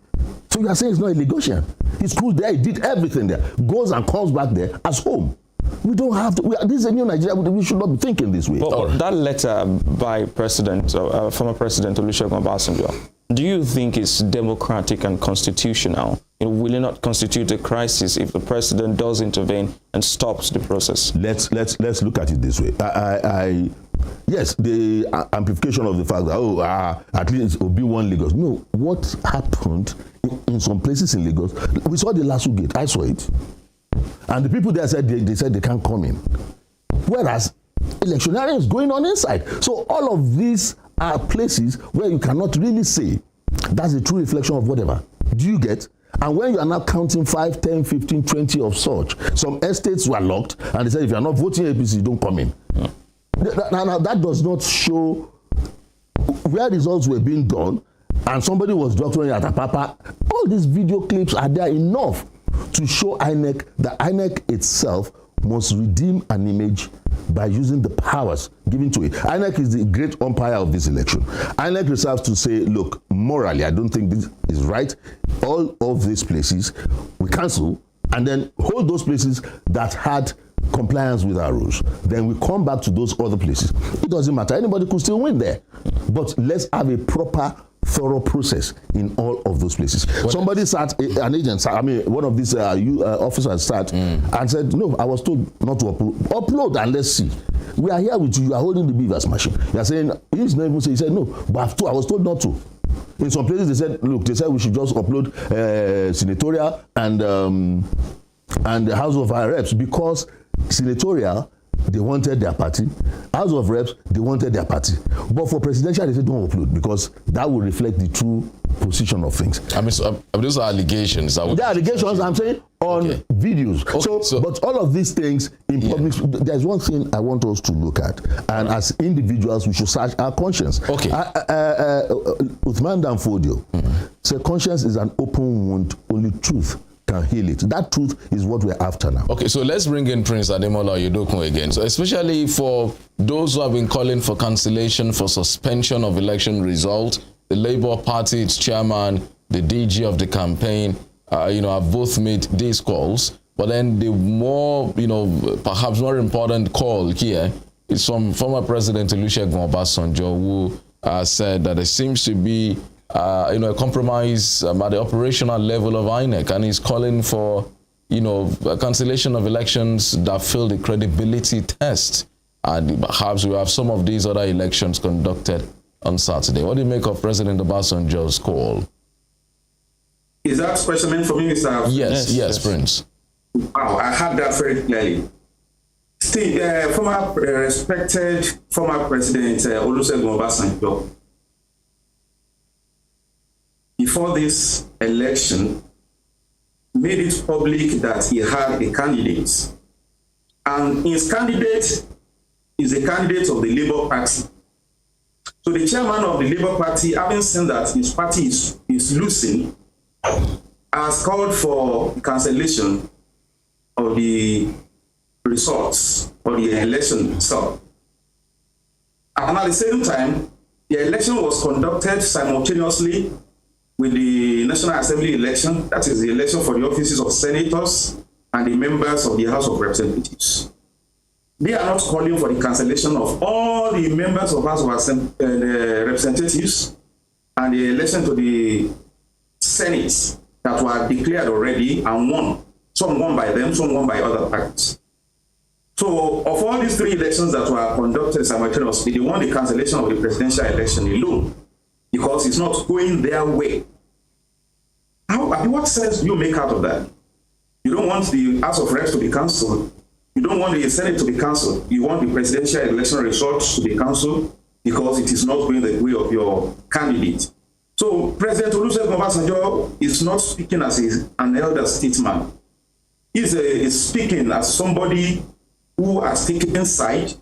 So you are saying he's not a Lagosian. He's cool there. He did everything there. Goes and comes back there as home. We don't have to. This is a new Nigeria. We should not be thinking this way. But that letter by former President Olusegun Obasanjo, do you think is democratic and constitutional will it not constitute a crisis if the president does intervene and stops the process? Let's look at it this way. Yes, the amplification of the fact that at least it will be one Lagos. No, what happened in some places in Lagos? We saw the Lasu Gate. I saw it, and the people there said they can't come in, whereas electioneering is going on inside. So all of these are places where you cannot really say that's a true reflection of whatever. Do you get? And when you are now counting 5, 10, 15, 20 of such, some estates were locked and they said if you are not voting APC, you don't come in. Yeah. Now that does not show where results were being done and somebody was doctoring at Apapa. All these video clips are there enough to show INEC that INEC itself must redeem an image by using the powers given to it. INEC is the great umpire of this election. INEC reserves to say, look, morally, I don't think this is right. All of these places we cancel and then hold those places that had compliance with our rules. Then we come back to those other places. It doesn't matter. Anybody could still win there. But let's have a proper thorough process in all of those places. Somebody sat, an agent, one of these officers sat and said, no, I was told not to upload. Upload and let's see. We are here with you. You are holding the beavers machine. You are saying, he didn't even say, he said, no, but I was told not to. In some places they said, look, they said we should just upload senatorial and the House of Reps because senatorial, they wanted their party. House of Reps, they wanted their party. But for presidential, they said don't upload because that will reflect the true position of things. Those are allegations. They are allegations, I'm saying, on videos. Okay, but all of these things in public, there's one thing I want us to look at. And as individuals, we should search our conscience. Okay. Uthman Danfodio said conscience is an open wound, only truth can heal it. That truth is what we're after now. Okay, so let's bring in Prince Ademola Oyedokun again. So especially for those who have been calling for cancellation, for suspension of election result, the Labour Party, its chairman, the DG of the campaign, have both made these calls. But then the more, perhaps more important call here is from former President Olusegun Obasanjo, who said that there seems to be a compromise at the operational level of INEC, and he's calling for, a cancellation of elections that fail the credibility test. And perhaps we have some of these other elections conducted on Saturday. What do you make of President Obasanjo's call? Is that question meant for me, Mr. Yes, Prince. Wow, I heard that very clearly. Steve, respected former President Olusegun Obasanjo, before this election, made it public that he had a candidate. And his candidate is a candidate of the Labour Party. So the chairman of the Labour Party, having seen that his party is losing, has called for cancellation of the results of the election itself. And at the same time, the election was conducted simultaneously with the National Assembly election, that is the election for the offices of senators and the members of the House of Representatives. They are not calling for the cancellation of all the members of House of Representatives and the election to the Senate that were declared already and won. Some won by them, some won by other parties. So of all these three elections that were conducted simultaneously, they won the cancellation of the presidential election alone because it's not going their way. What sense do you make out of that? You don't want the House of Reps to be cancelled. You don't want the Senate to be cancelled. You want the presidential election results to be cancelled because it is not going the way of your candidate. So President Olusegun Obasanjo is not speaking as an elder statesman. He's speaking as somebody who has taken side,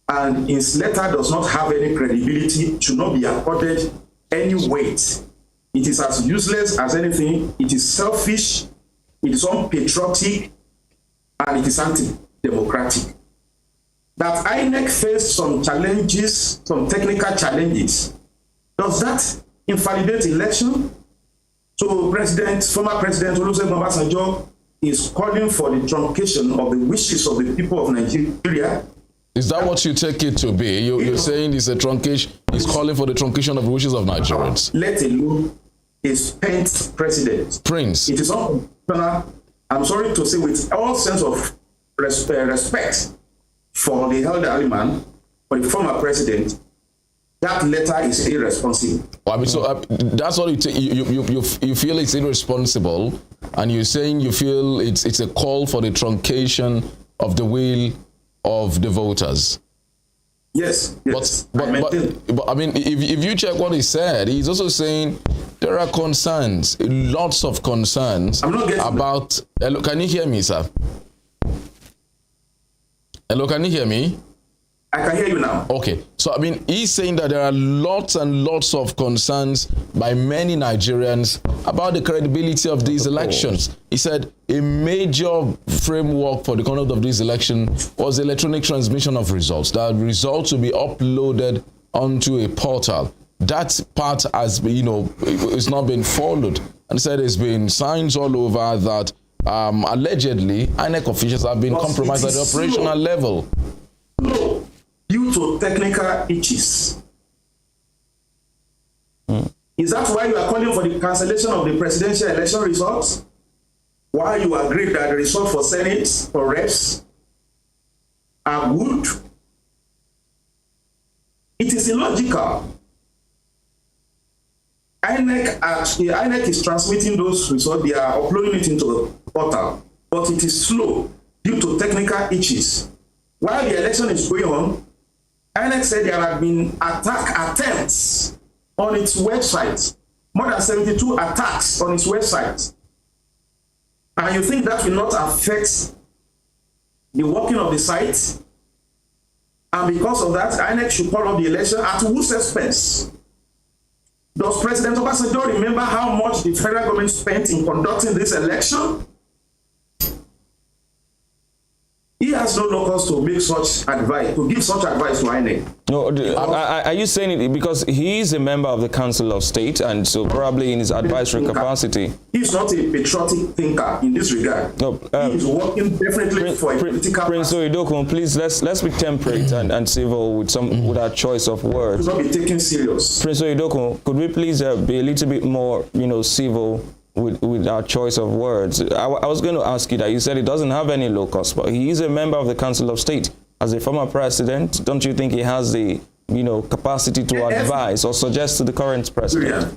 and his letter does not have any credibility, should not be accorded any weight. It is as useless as anything. It is selfish, it is unpatriotic, and it is anti-democratic. That INEC faced some challenges, some technical challenges, does that invalidate election? So former President Olusegun Obasanjo is calling for the truncation of the wishes of the people of Nigeria. Is that what you take it to be? You're saying it's a truncation, he's calling for the truncation of the wishes of Nigerians. Let alone a spent president. Prince. It is unconstitutional, I'm sorry to say, with all sense of respect for the elderly man, for the former president, that letter is irresponsible. Well, I mean, so that's what you feel it's irresponsible, and you're saying you feel it's a call for the truncation of the will of the voters. Yes. But I mean, if you check what he said, he's also saying there are concerns, lots of concerns about. Hello, can you hear me, sir? Hello, can you hear me? I can hear you now. Okay, so I mean, he's saying that there are lots and lots of concerns by many Nigerians about the credibility of these elections. He said a major framework for the conduct of this election was electronic transmission of results. That results will be uploaded onto a portal. That part has been, it's not been followed. And he said there's been signs all over that allegedly INEC officials have been compromised at the operational level. No. Due to technical issues. Is that why you are calling for the cancellation of the presidential election results? Why you agree that the results for Senate or reps are good? It is illogical. INEC is transmitting those results, they are uploading it into the portal, but it is slow due to technical issues. While the election is going on, INEC said there have been attack attempts on its website, more than 72 attacks on its website. And you think that will not affect the working of the site? And because of that, INEC should call off the election at whose expense? Does President Obasanjo remember how much the federal government spent in conducting this election? He has no locus to make such advice, to give such advice to INEC. No, are you saying it because he is a member of the Council of State, and so probably in his advisory capacity? He's not a patriotic thinker in this regard. No, he is working definitely for a political. Prince Oyedeokun, please let's be temperate and civil with our choice of words. Should not be taken serious. Prince Oyedeokun, could we please be a little bit more, civil with our choice of words? I was going to ask you that. You said he doesn't have any locus, but he is a member of the Council of State. As a former president, don't you think he has the capacity to advise or suggest to the current president?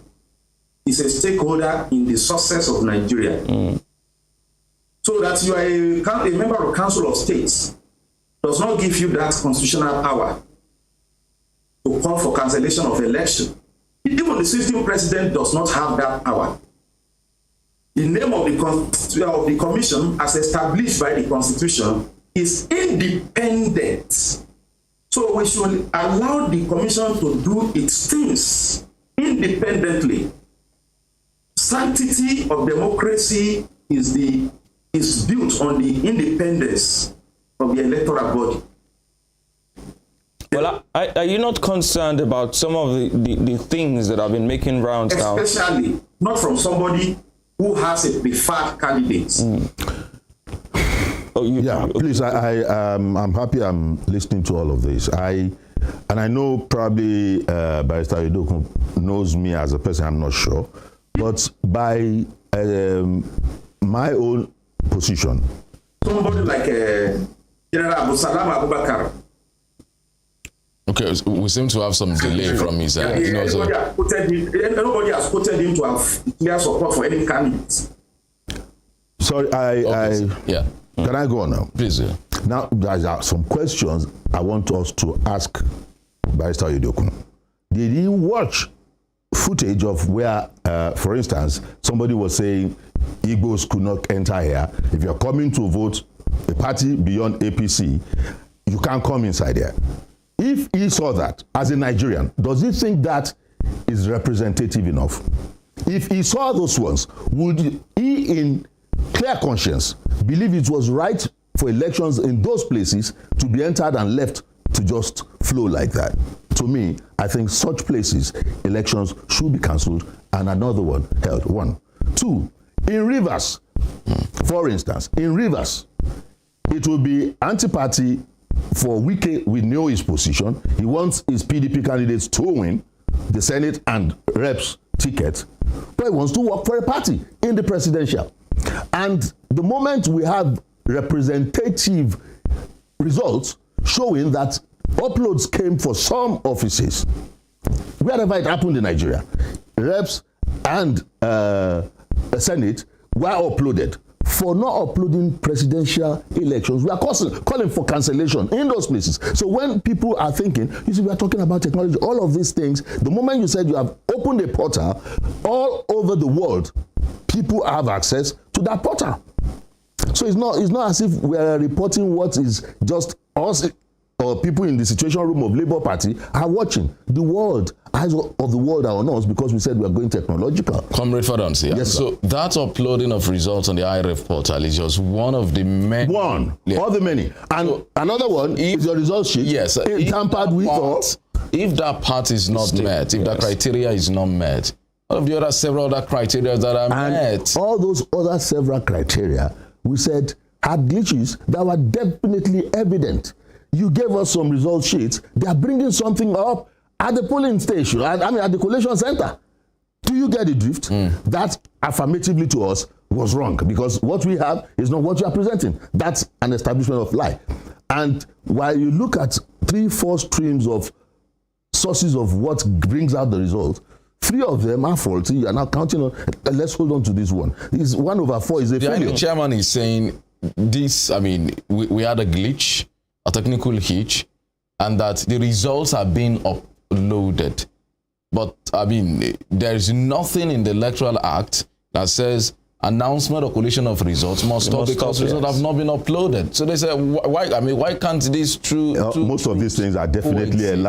He's a stakeholder in the success of Nigeria. So that you are a member of Council of States does not give you that constitutional power to call for cancellation of election. Even the sitting president does not have that power. The name of the commission, as established by the Constitution, is independent. So we should allow the commission to do its things independently. Sanctity of democracy is built on the independence of the electoral body. Well, are you not concerned about some of the things that have been making rounds now? Especially not from somebody who has a preferred candidate. Please, I'm happy I'm listening to all of this. I know probably Barrister Oyedeokun knows me as a person, I'm not sure. But by my own position. Somebody like General Abdulsalam Abubakar. Okay, we seem to have some delay from his side. Nobody has quoted him to have clear support for any candidate. Sorry, Can I go on now? Please. Now, there are some questions I want us to ask Barrister Oyedeokun. Did he watch footage of where, for instance, somebody was saying Igbos could not enter here? If you're coming to vote a party beyond APC, you can't come inside here. If he saw that as a Nigerian, does he think that is representative enough? If he saw those ones, would he, in clear conscience, believe it was right for elections in those places to be entered and left to just flow like that? To me, I think such places, elections should be cancelled and another one held. 1. 2, in Rivers, for instance, in Rivers, it will be anti-party for Wike. We know his position. He wants his PDP candidates to win the Senate and reps ticket, but he wants to work for a party in the presidential. And the moment we have representative results showing that uploads came for some offices, wherever it happened in Nigeria, reps and Senate were uploaded. For not uploading presidential elections, we are calling for cancellation in those places. So when people are thinking, you see, we are talking about technology, all of these things, the moment you said you have opened a portal, all over the world, people have access to that portal. So it's not as if we are reporting what is just us or people in the Situation Room of Labour Party are watching. The world, eyes of the world are on us because we said we are going technological. Comrade Fadons, yeah. Yes, so that uploading of results on the IREF portal is just one of the many. One of the many. And so another one is your result sheet. Yes. Tampered with or... If that part is not met, if that criteria is not met, all of the other several other criteria that are met. All those other several criteria, we said, had glitches that were definitely evident. You gave us some result sheets. They are bringing something up at the polling station, at the collation center. Do you get the drift? That affirmatively to us was wrong because what we have is not what you are presenting. That's an establishment of lie. And while you look at 3-4 streams of sources of what brings out the result, 3 of them are faulty. You are now counting on, let's hold on to this one. This 1/4 is a failure. The chairman is saying this, we had a glitch, a technical hitch, and that the results are being uploaded. But, there is nothing in the Electoral Act that says announcement or collation of results must stop because results have not been uploaded. So they say, why can't these most of these things are definitely,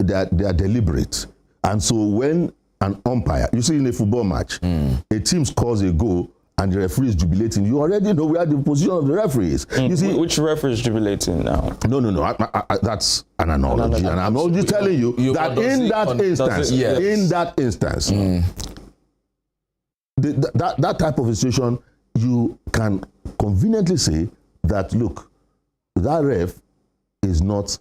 they are deliberate. And so when an umpire, you see in a football match, a team scores a goal and the referee is jubilating, you already know where the position of the referee is. You see, which referee is jubilating now? No. That's an analogy, and I'm only telling you that in that instance, that type of a situation, you can conveniently say that, look, that ref is not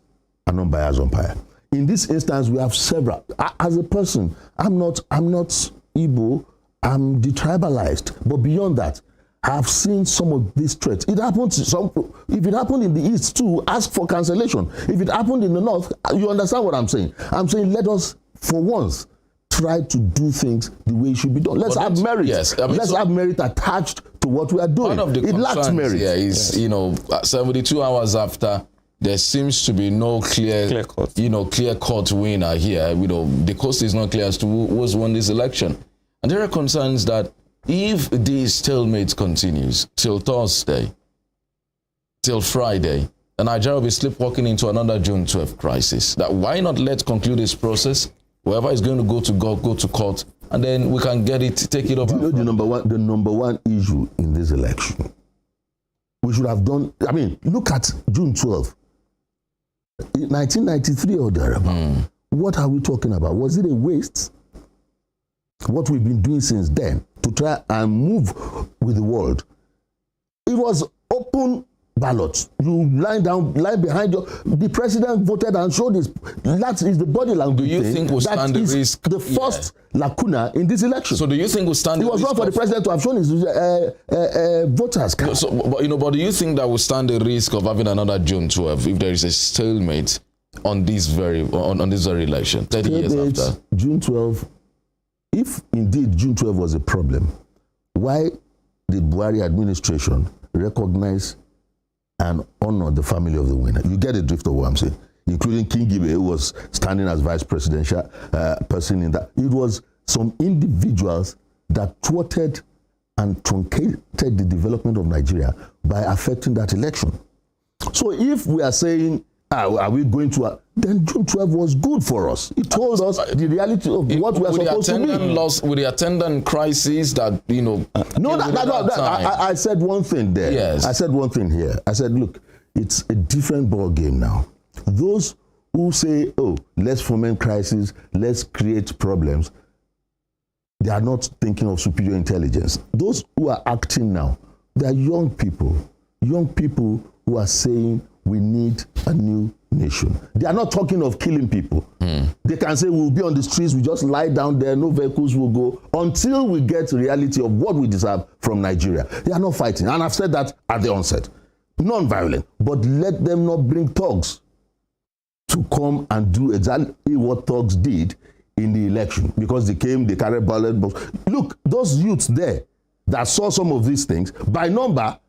an unbiased umpire. In this instance, we have several. As a person, I'm not Igbo, I'm detribalized. But beyond that, I've seen some of these threats. It happens. If it happened in the East too, ask for cancellation. If it happened in the North, you understand what I'm saying. I'm saying let us, for once, try to do things the way it should be done. Let's have merit. Yes, let's have merit attached to what we are doing. One of the it lacks merit. Yeah, is 72 hours after, there seems to be no clear cut winner here. The coast is not clear as to who was won this election. And there are concerns that if this stalemate continues till Thursday, till Friday, then Nigeria will be sleepwalking into another June 12 crisis. That why not let's conclude this process? Whoever is going to go to court, and then we can take it over. The number one issue in this election, we should have done. Look at June 12, 1993 or thereabout. What are we talking about? Was it a waste? What we've been doing since then to try and move with the world. It was open ballot. You lie behind the president voted and showed this. That is the body language. Do you think we'll stand the risk? The first lacuna in this election. So do you think we'll stand the risk? It was not for the president to have shown his voters card. But do you think that we'll stand the risk of having another June 12 if there is a stalemate on this very election, 30 years after? June 12. If indeed June 12 was a problem, why did Buhari administration recognize and honor the family of the winner? You get the drift of what I'm saying, including King Gibe, who was standing as vice presidential person in that. It was some individuals that thwarted and truncated the development of Nigeria by affecting that election. So if we are saying, are we going to... then June 12 was good for us. It told us the reality of what we are supposed to be. With the attendant crisis that, I said one thing there. Yes. I said one thing here. I said, look, it's a different ball game now. Those who say, let's foment crisis, let's create problems, they are not thinking of superior intelligence. Those who are acting now, they are young people who are saying, we need a new nation. They are not talking of killing people. They can say we'll be on the streets, we just lie down there, no vehicles will go, until we get reality of what we deserve from Nigeria. They are not fighting. And I've said that at the onset. Non-violent, but let them not bring thugs to come and do exactly what thugs did in the election, because they came, they carried ballot box. Look, those youths there that saw some of these things, by number,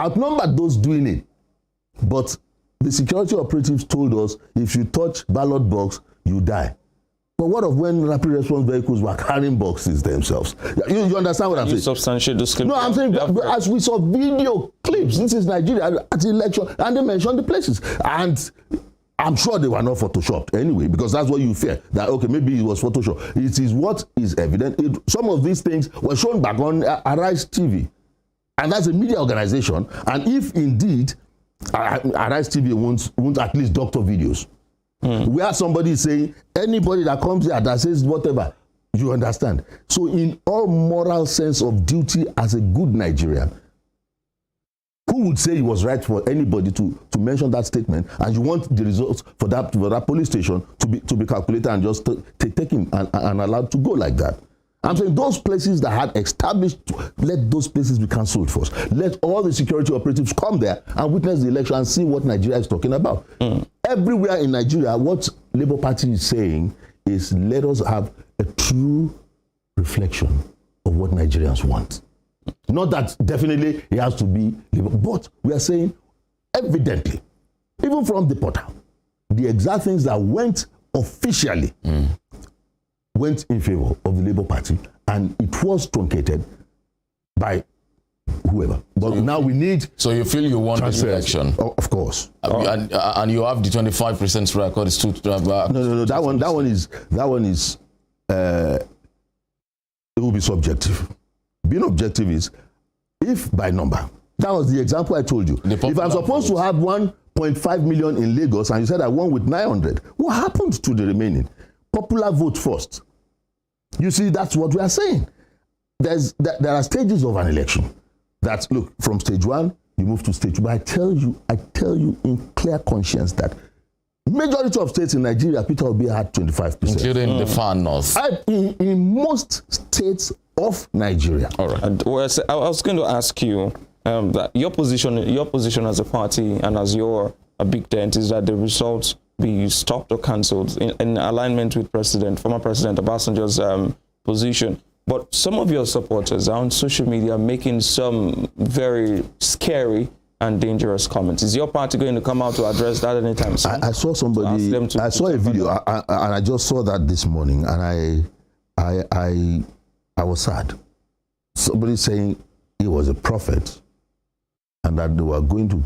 outnumbered those doing it. But the security operatives told us, if you touch ballot box, you die. But what of when rapid response vehicles were carrying boxes themselves? You understand what I'm saying? Substantiate those clips. No, I'm saying, as we saw video clips, this is Nigeria at the election, and they mentioned the places. And I'm sure they were not photoshopped anyway, because that's what you fear. That, okay, maybe it was photoshopped. It is what is evident. Some of these things were shown back on Arise TV. And that's a media organization. And if indeed Arise TV won't at least doctor videos, where somebody is saying, anybody that comes here that says whatever, you understand. So in all moral sense of duty as a good Nigerian, who would say it was right for anybody to mention that statement, and you want the results for that police station to be calculated and just take him and allowed to go like that? I'm saying those places that had established, let those places be cancelled first. Let all the security operatives come there and witness the election and see what Nigeria is talking about. Everywhere in Nigeria, what Labour Party is saying is, let us have a true reflection of what Nigerians want. Not that definitely it has to be Labour, but we are saying evidently, even from the portal, the exact things that went officially went in favor of the Labour Party, and it was truncated by whoever. But now we need. So you feel you won the election? Of course. And you have the 25% record. It's No. That one is. It will be subjective. Being objective is, if by number. That was the example I told you. If I'm supposed to have 1.5 million in Lagos, and you said I won with 900, what happened to the remaining? Popular vote first. You see, that's what we are saying. There are stages of an election. That, look, from stage 1, you move to stage 2. But I tell you in clear conscience that majority of states in Nigeria, Peter Obi had 25%. Including the far north. In most states of Nigeria. All right. And I was going to ask you that your position as a party and as your big tent is that the results be stopped or cancelled in alignment with former President Obasanjo's position. But some of your supporters are on social media making some very scary and dangerous comments. Is your party going to come out to address that anytime soon? I saw somebody, I saw a video, and I just saw that this morning, and I was sad. Somebody saying he was a prophet and that they were going to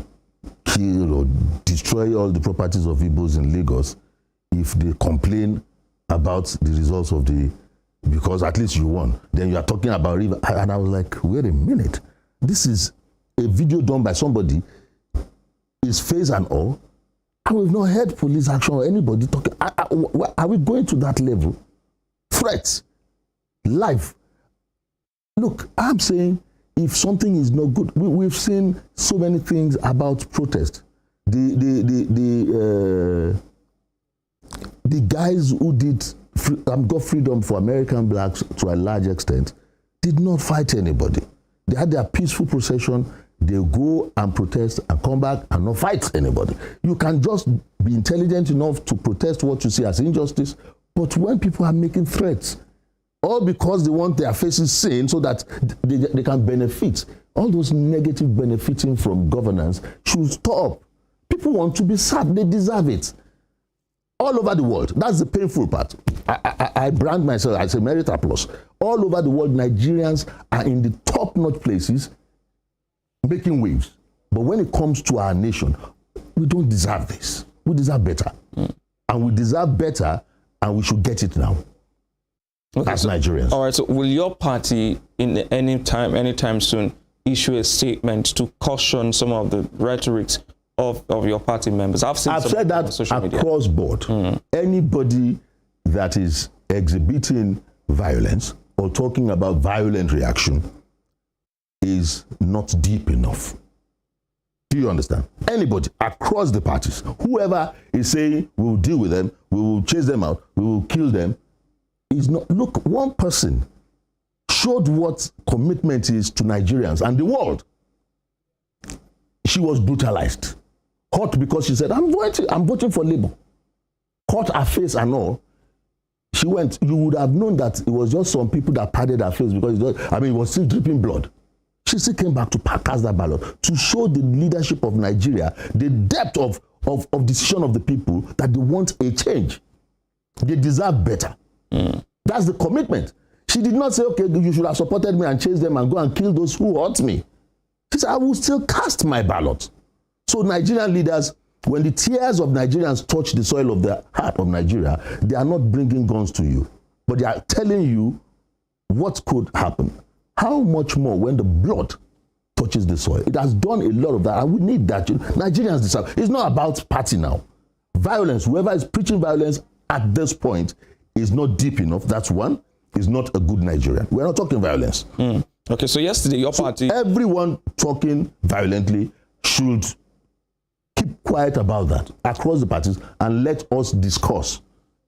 kill or destroy all the properties of Igbos in Lagos if they complain about the results of because at least you won. Then you are talking about River. And I was like, wait a minute. This is a video done by somebody, his face and all, and we've not heard police action or anybody talking. Are we going to that level? Threats, life. Look, I'm saying, if something is not good, we've seen so many things about protest. The guys who got freedom for American blacks to a large extent did not fight anybody. They had their peaceful procession. They go and protest and come back and not fight anybody. You can just be intelligent enough to protest what you see as injustice, but when people are making threats, all because they want their faces seen so that they can benefit. All those negative benefiting from governance should stop. People want to be sad. They deserve it. All over the world. That's the painful part. I brand myself as a merit applause. All over the world, Nigerians are in the top-notch places making waves. But when it comes to our nation, we don't deserve this. We deserve better. And we deserve better, and we should get it now. Okay, as Nigerians. All right, so will your party anytime soon issue a statement to caution some of the rhetorics of your party members? I've said that across board. Anybody that is exhibiting violence or talking about violent reaction is not deep enough. Do you understand? Anybody across the parties, whoever is saying we will deal with them, we will chase them out, we will kill them, is not. Look, one person showed what commitment is to Nigerians and the world. She was brutalized. Hot because she said, I'm voting for Labour. Cut her face and all. She went, you would have known that it was just some people that padded her face because it was still dripping blood. She still came back to cast that ballot to show the leadership of Nigeria, the depth of decision of the people, that they want a change. They deserve better. That's the commitment. She did not say, okay, you should have supported me and chase them and go and kill those who hurt me. She said, I will still cast my ballot. So Nigerian leaders, when the tears of Nigerians touch the soil of the heart of Nigeria, they are not bringing guns to you, but they are telling you what could happen. How much more when the blood touches the soil? It has done a lot of that, and we need that. Nigerians deserve. It's not about party now. Violence, whoever is preaching violence at this point is not deep enough. That's one. Is not a good Nigerian. We're not talking violence. Okay, so yesterday your party... Everyone talking violently should keep quiet about that across the parties and let us discuss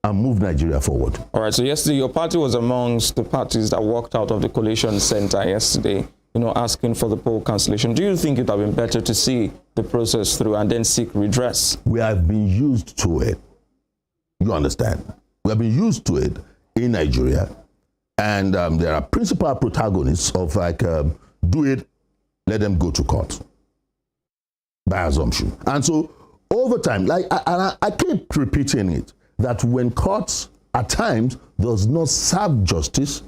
and move Nigeria forward. All right, so yesterday your party was amongst the parties that walked out of the coalition center yesterday, asking for the poll cancellation. Do you think it would have been better to see the process through and then seek redress? We have been used to it. You understand? We have been used to it in Nigeria. And there are principal protagonists of do it, let them go to court by assumption. And so over time, I keep repeating it, that when courts at times does not serve justice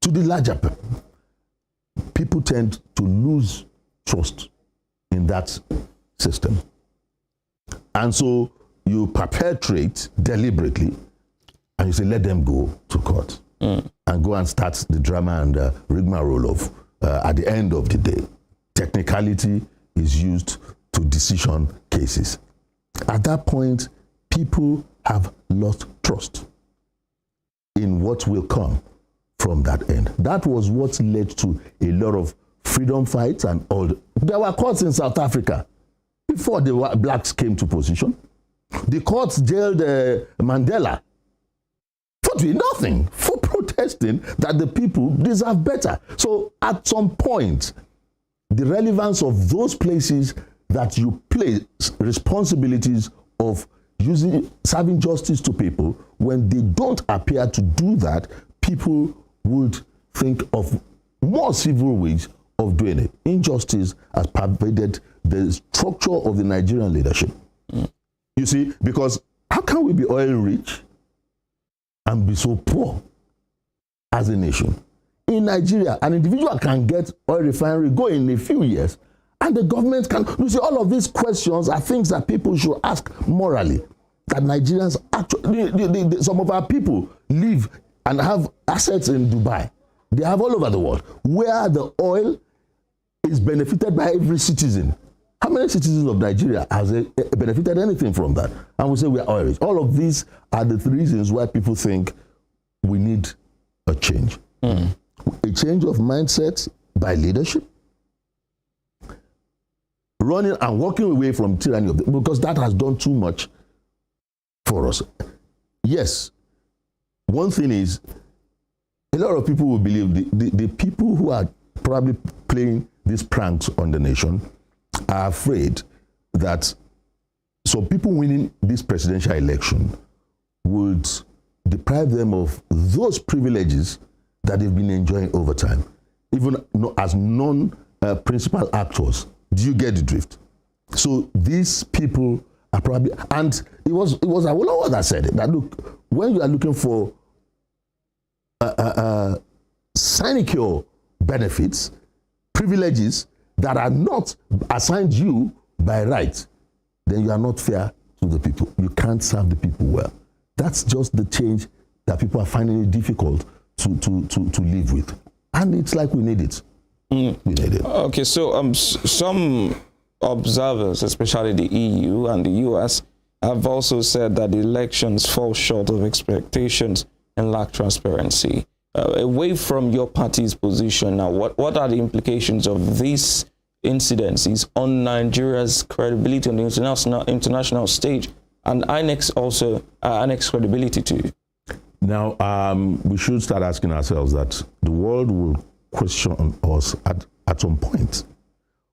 to the larger people tend to lose trust in that system. And so you perpetrate deliberately and you say, let them go to court and go and start the drama and rigmarole of at the end of the day. Technicality is used to decision cases. At that point, people have lost trust in what will come from that end. That was what led to a lot of freedom fights and all. There were courts in South Africa before the blacks came to position. The courts jailed Mandela for doing nothing, for protesting that the people deserve better. So at some point, the relevance of those places that you place responsibilities of serving justice to people, when they don't appear to do that, people would think of more civil ways of doing it. Injustice has pervaded the structure of the Nigerian leadership. You see, because how can we be oil rich and be so poor as a nation? In Nigeria, an individual can get oil refinery going in a few years, and the government can. You see, all of these questions are things that people should ask morally. That Nigerians actually, some of our people live and have assets in Dubai. They have all over the world, where the oil is benefited by every citizen. How many citizens of Nigeria has benefited anything from that? And we say we are oil rich. All of these are the reasons why people think we need a change. A change of mindset by leadership, running and walking away from tyranny because that has done too much for us. Yes, one thing is, a lot of people will believe the people who are probably playing these pranks on the nation are afraid that some people winning this presidential election would deprive them of those privileges that they've been enjoying over time, even as non-principal actors. Do you get the drift? So these people are probably, and it was Awolowo that said it, that look, when you are looking for sinecure benefits, privileges that are not assigned you by right, then you are not fair to the people. You can't serve the people well. That's just the change that people are finding it difficult to live with. And it's like we need it. We need it. Okay, so some observers, especially the EU and the US, have also said that the elections fall short of expectations and lack transparency. Away from your party's position now, what are the implications of this incidents is on Nigeria's credibility on the international stage, and INEC's also INEC's credibility too. Now, we should start asking ourselves that the world will question us at some point.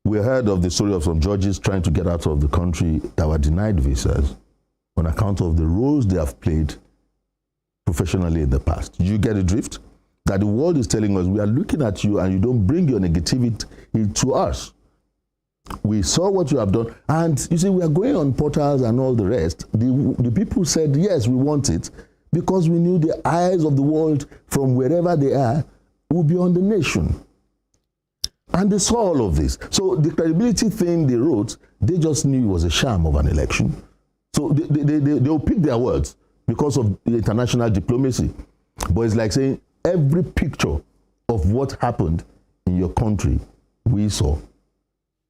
We heard of the story of some judges trying to get out of the country that were denied visas on account of the roles they have played professionally in the past. You get the drift? That the world is telling us, we are looking at you and you don't bring your negativity to us. We saw what you have done, and you see, we are going on portals and all the rest. The people said, yes, we want it, because we knew the eyes of the world from wherever they are will be on the nation. And they saw all of this. So the credibility thing they wrote, they just knew it was a sham of an election. So they'll pick their words because of the international diplomacy. But it's like saying every picture of what happened in your country, we saw.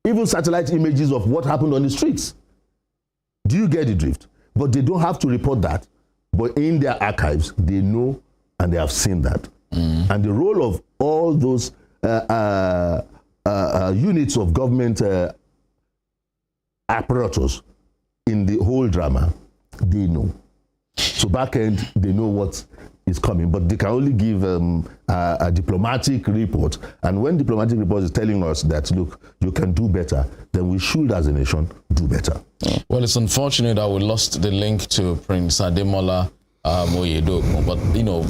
Even satellite images of what happened on the streets. Do you get the drift? But they don't have to report that. But in their archives, they know and they have seen that. And the role of all those units of government apparatus in the whole drama, they know. So back end, they know what is coming, but they can only give a diplomatic report. And when diplomatic report is telling us that, look, you can do better, then we should, as a nation, do better. Well, it's unfortunate that we lost the link to Prince Ademola Moyedogun, but you know,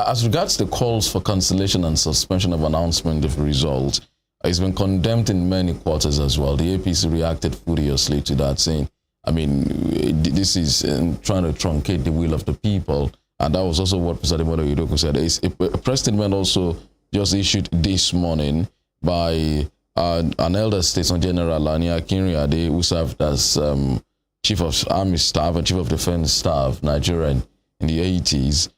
as regards the calls for cancellation and suspension of announcement of results, it's been condemned in many quarters as well. The APC reacted furiously to that, saying, I mean, this is trying to truncate the will of the people. And that was also what President Ademola Moyedogun said. A press statement also just issued this morning by an elder statesman, General Lani Akinrinade, who served as Chief of Army Staff and Chief of Defense Staff, Nigerian, in the 80s.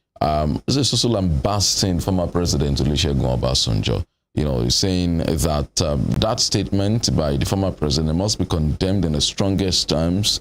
This is also lambasting former President Olusegun Obasanjo, you know, saying that that statement by the former president must be condemned in the strongest terms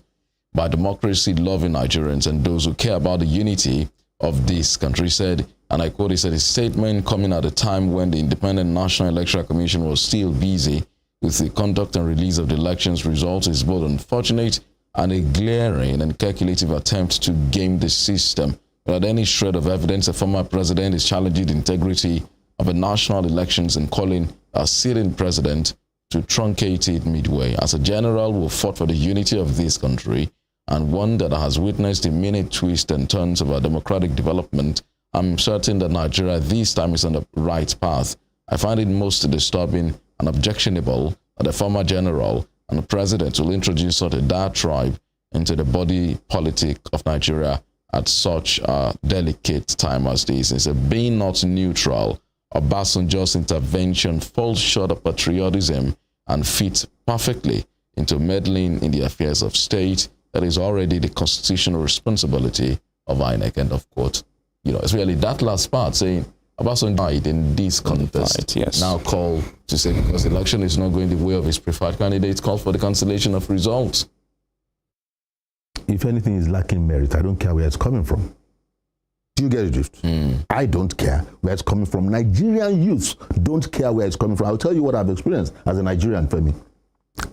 by democracy-loving Nigerians and those who care about the unity of this country. He said, and I quote, he said, his statement coming at a time when the Independent National Electoral Commission was still busy with the conduct and release of the elections results is both unfortunate and a glaring and calculative attempt to game the system. Without any shred of evidence, the former president is challenging the integrity of the national elections and calling a sitting president to truncate it midway. As a general who fought for the unity of this country and one that has witnessed the many twists and turns of our democratic development, I'm certain that Nigeria this time is on the right path. I find it most disturbing and objectionable that the former general and the president will introduce such a diatribe into the body politic of Nigeria at such a delicate time as this. It's being not neutral. Obasanjo's intervention falls short of patriotism and fits perfectly into meddling in the affairs of state that is already the constitutional responsibility of INEC, end of quote. You know, it's really that last part saying Obasanjo died in this contest. Yes. Now call to say because the election is not going the way of his preferred candidate, call for the cancellation of results. If anything is lacking merit, I don't care where it's coming from. Do you get the drift? I don't care where it's coming from. Nigerian youths don't care where it's coming from. I'll tell you what I've experienced as a Nigerian, Femi.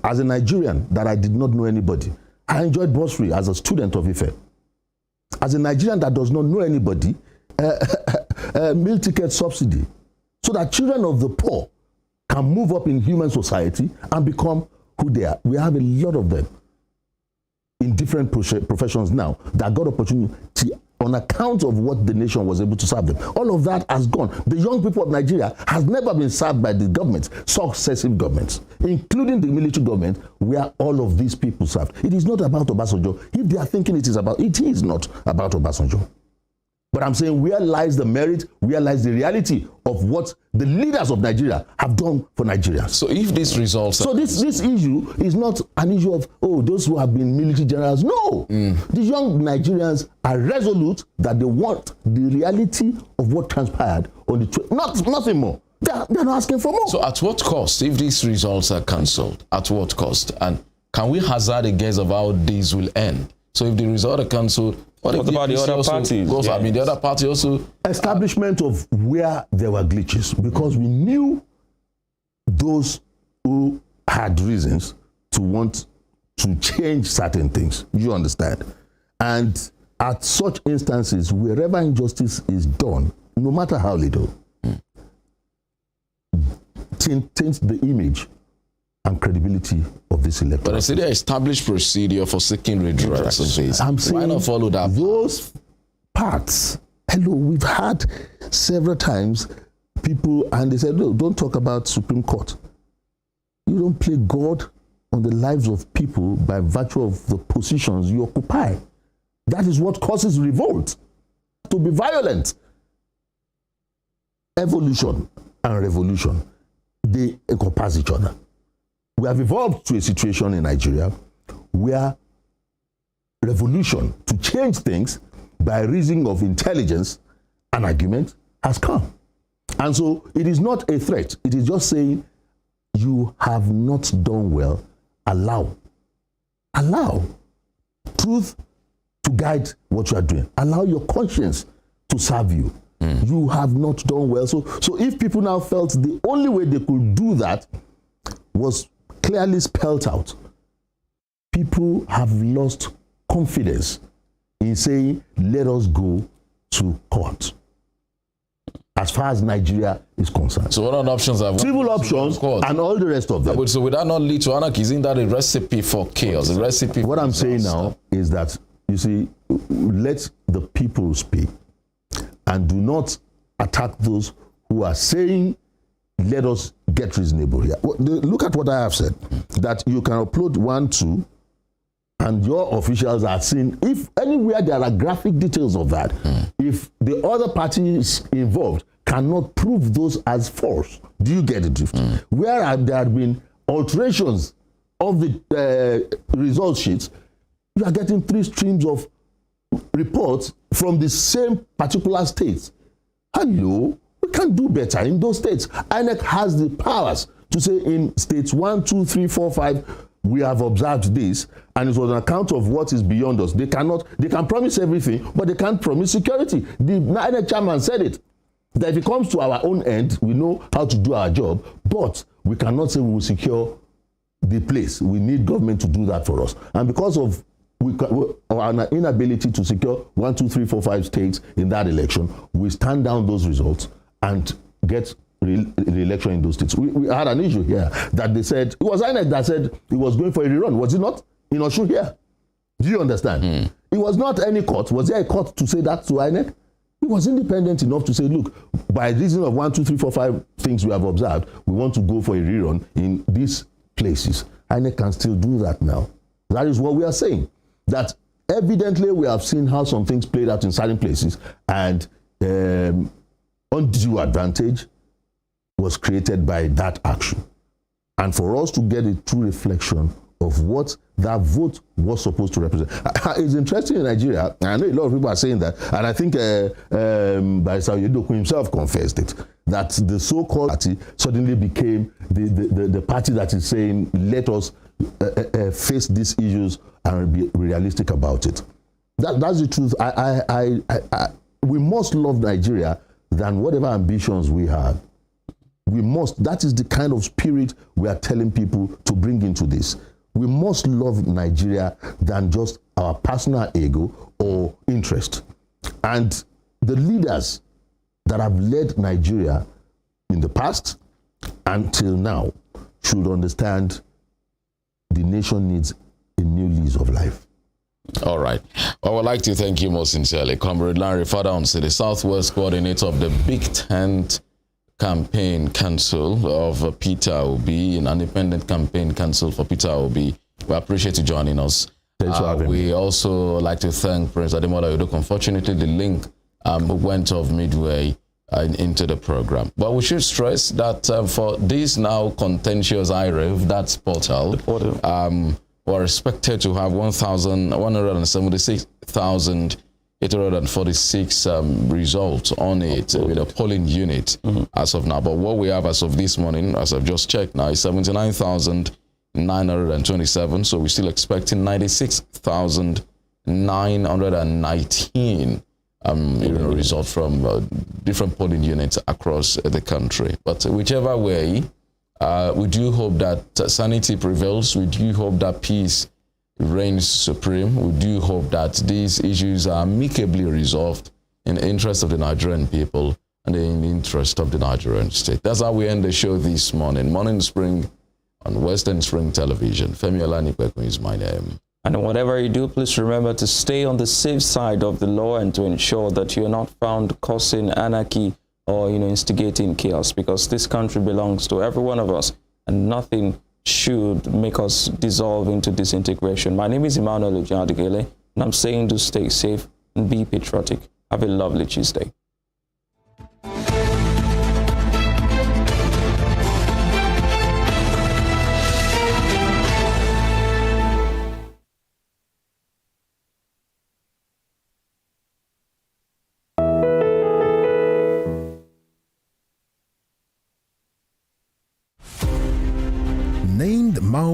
As a Nigerian that I did not know anybody, I enjoyed bursary as a student of Ife. As a Nigerian that does not know anybody, meal ticket subsidy, so that children of the poor can move up in human society and become who they are. We have a lot of them in different professions now that got opportunity on account of what the nation was able to serve them. All of that has gone. The young people of Nigeria has never been served by the government, successive governments, including the military government, where all of these people served. It is not about Obasanjo. If they are thinking it is not about Obasanjo. But I'm saying where lies the merit, where lies the reality of what the leaders of Nigeria have done for Nigerians. So if these results... So this issue is not an issue of, those who have been military generals. No. The young Nigerians are resolute that they want the reality of what transpired on the... nothing more. They're not asking for more. So at what cost, if these results are cancelled, at what cost? And can we hazard a guess of how these will end? So if the results are cancelled, what about the other parties? Goes, I mean, the other party also... Establishment of where there were glitches, because we knew those who had reasons to want to change certain things. You understand? And at such instances, wherever injustice is done, no matter how little, taints the image and credibility of this electorate. But I see the established procedure for seeking redress of this. I'm saying, why not follow that? Those parts, hello, we've had several times people, and they said, no, don't talk about Supreme Court. You don't play God on the lives of people by virtue of the positions you occupy. That is what causes revolt, to be violent. Evolution and revolution, they encompass each other. We have evolved to a situation in Nigeria where revolution to change things by reason of intelligence and argument has come. And so it is not a threat. It is just saying, you have not done well. Allow truth to guide what you are doing. Allow your conscience to serve you. You have not done well. So if people now felt the only way they could do that was clearly spelled out, people have lost confidence in saying, let us go to court. As far as Nigeria is concerned. So what are the options? Civil options and all the rest of them. So would that not lead to anarchy? Isn't that a recipe for chaos? A recipe. What I'm saying now is that, you see, let the people speak and do not attack those who are saying, let us get reasonable here. Look at what I have said, that you can upload 1, 2, and your officials are seeing, if anywhere there are graphic details of that, if the other parties involved cannot prove those as false. Do you get the drift? Where there have been alterations of the result sheets, you are getting 3 streams of reports from the same particular states. Hello, we can do better in those states. INEC has the powers to say in states 1, 2, 3, 4, 5, we have observed this, and it was on account of what is beyond us. They can promise everything, but they can't promise security. The INEC chairman said it, that if it comes to our own end, we know how to do our job, but we cannot say we will secure the place. We need government to do that for us. And because of our inability to secure 1, 2, 3, 4, 5 states in that election, we stand down those results and get re-election in those states. We had an issue here that they said, it was INEC that said it was going for a rerun, was it not? In Osun here. Do you understand? It was not any court. Was there a court to say that to INEC? It was independent enough to say, look, by reason of 1, 2, 3, 4, 5 things we have observed, we want to go for a rerun in these places. INEC can still do that now. That is what we are saying. That evidently we have seen how some things played out in certain places, and undue advantage was created by that action. And for us to get a true reflection of what that vote was supposed to represent. It's interesting in Nigeria, I know a lot of people are saying that, and I think Barrister Oyedepo himself confessed it, that the so-called party suddenly became the party that is saying, let us face these issues and be realistic about it. That's the truth. We must love Nigeria than whatever ambitions we have. We must, that is the kind of spirit we are telling people to bring into this. We must love Nigeria than just our personal ego or interest. And the leaders that have led Nigeria in the past until now should understand the nation needs a new lease of life. All right. I would like to thank you most sincerely, Comrade Larry Faddaunsi, the Southwest coordinator of the Big Tent Campaign Council of Peter Obi, an independent campaign council for Peter Obi. We appreciate you joining us. Thanks for having me. We also like to thank Prince Ademola Oyedepo. Unfortunately, the link went off midway into the program. But we should stress that for this now contentious IREV, that's portal, we're expected to have 176,846 results on it with a polling unit as of now. But what we have as of this morning, as I've just checked now, is 79,927. So we're still expecting 96,919 results from different polling units across the country. But whichever way, We do hope that sanity prevails. We do hope that peace reigns supreme. We do hope that these issues are amicably resolved in the interest of the Nigerian people and in the interest of the Nigerian state. That's how we end the show this morning. Morning Spring on Western Spring Television. Femi Olanipeku is my name. And whatever you do, please remember to stay on the safe side of the law and to ensure that you're not found causing anarchy or, instigating chaos, because this country belongs to every one of us and nothing should make us dissolve into disintegration. My name is Emmanuel Ojadigele, and I'm saying to stay safe and be patriotic. Have a lovely Tuesday. Named Mao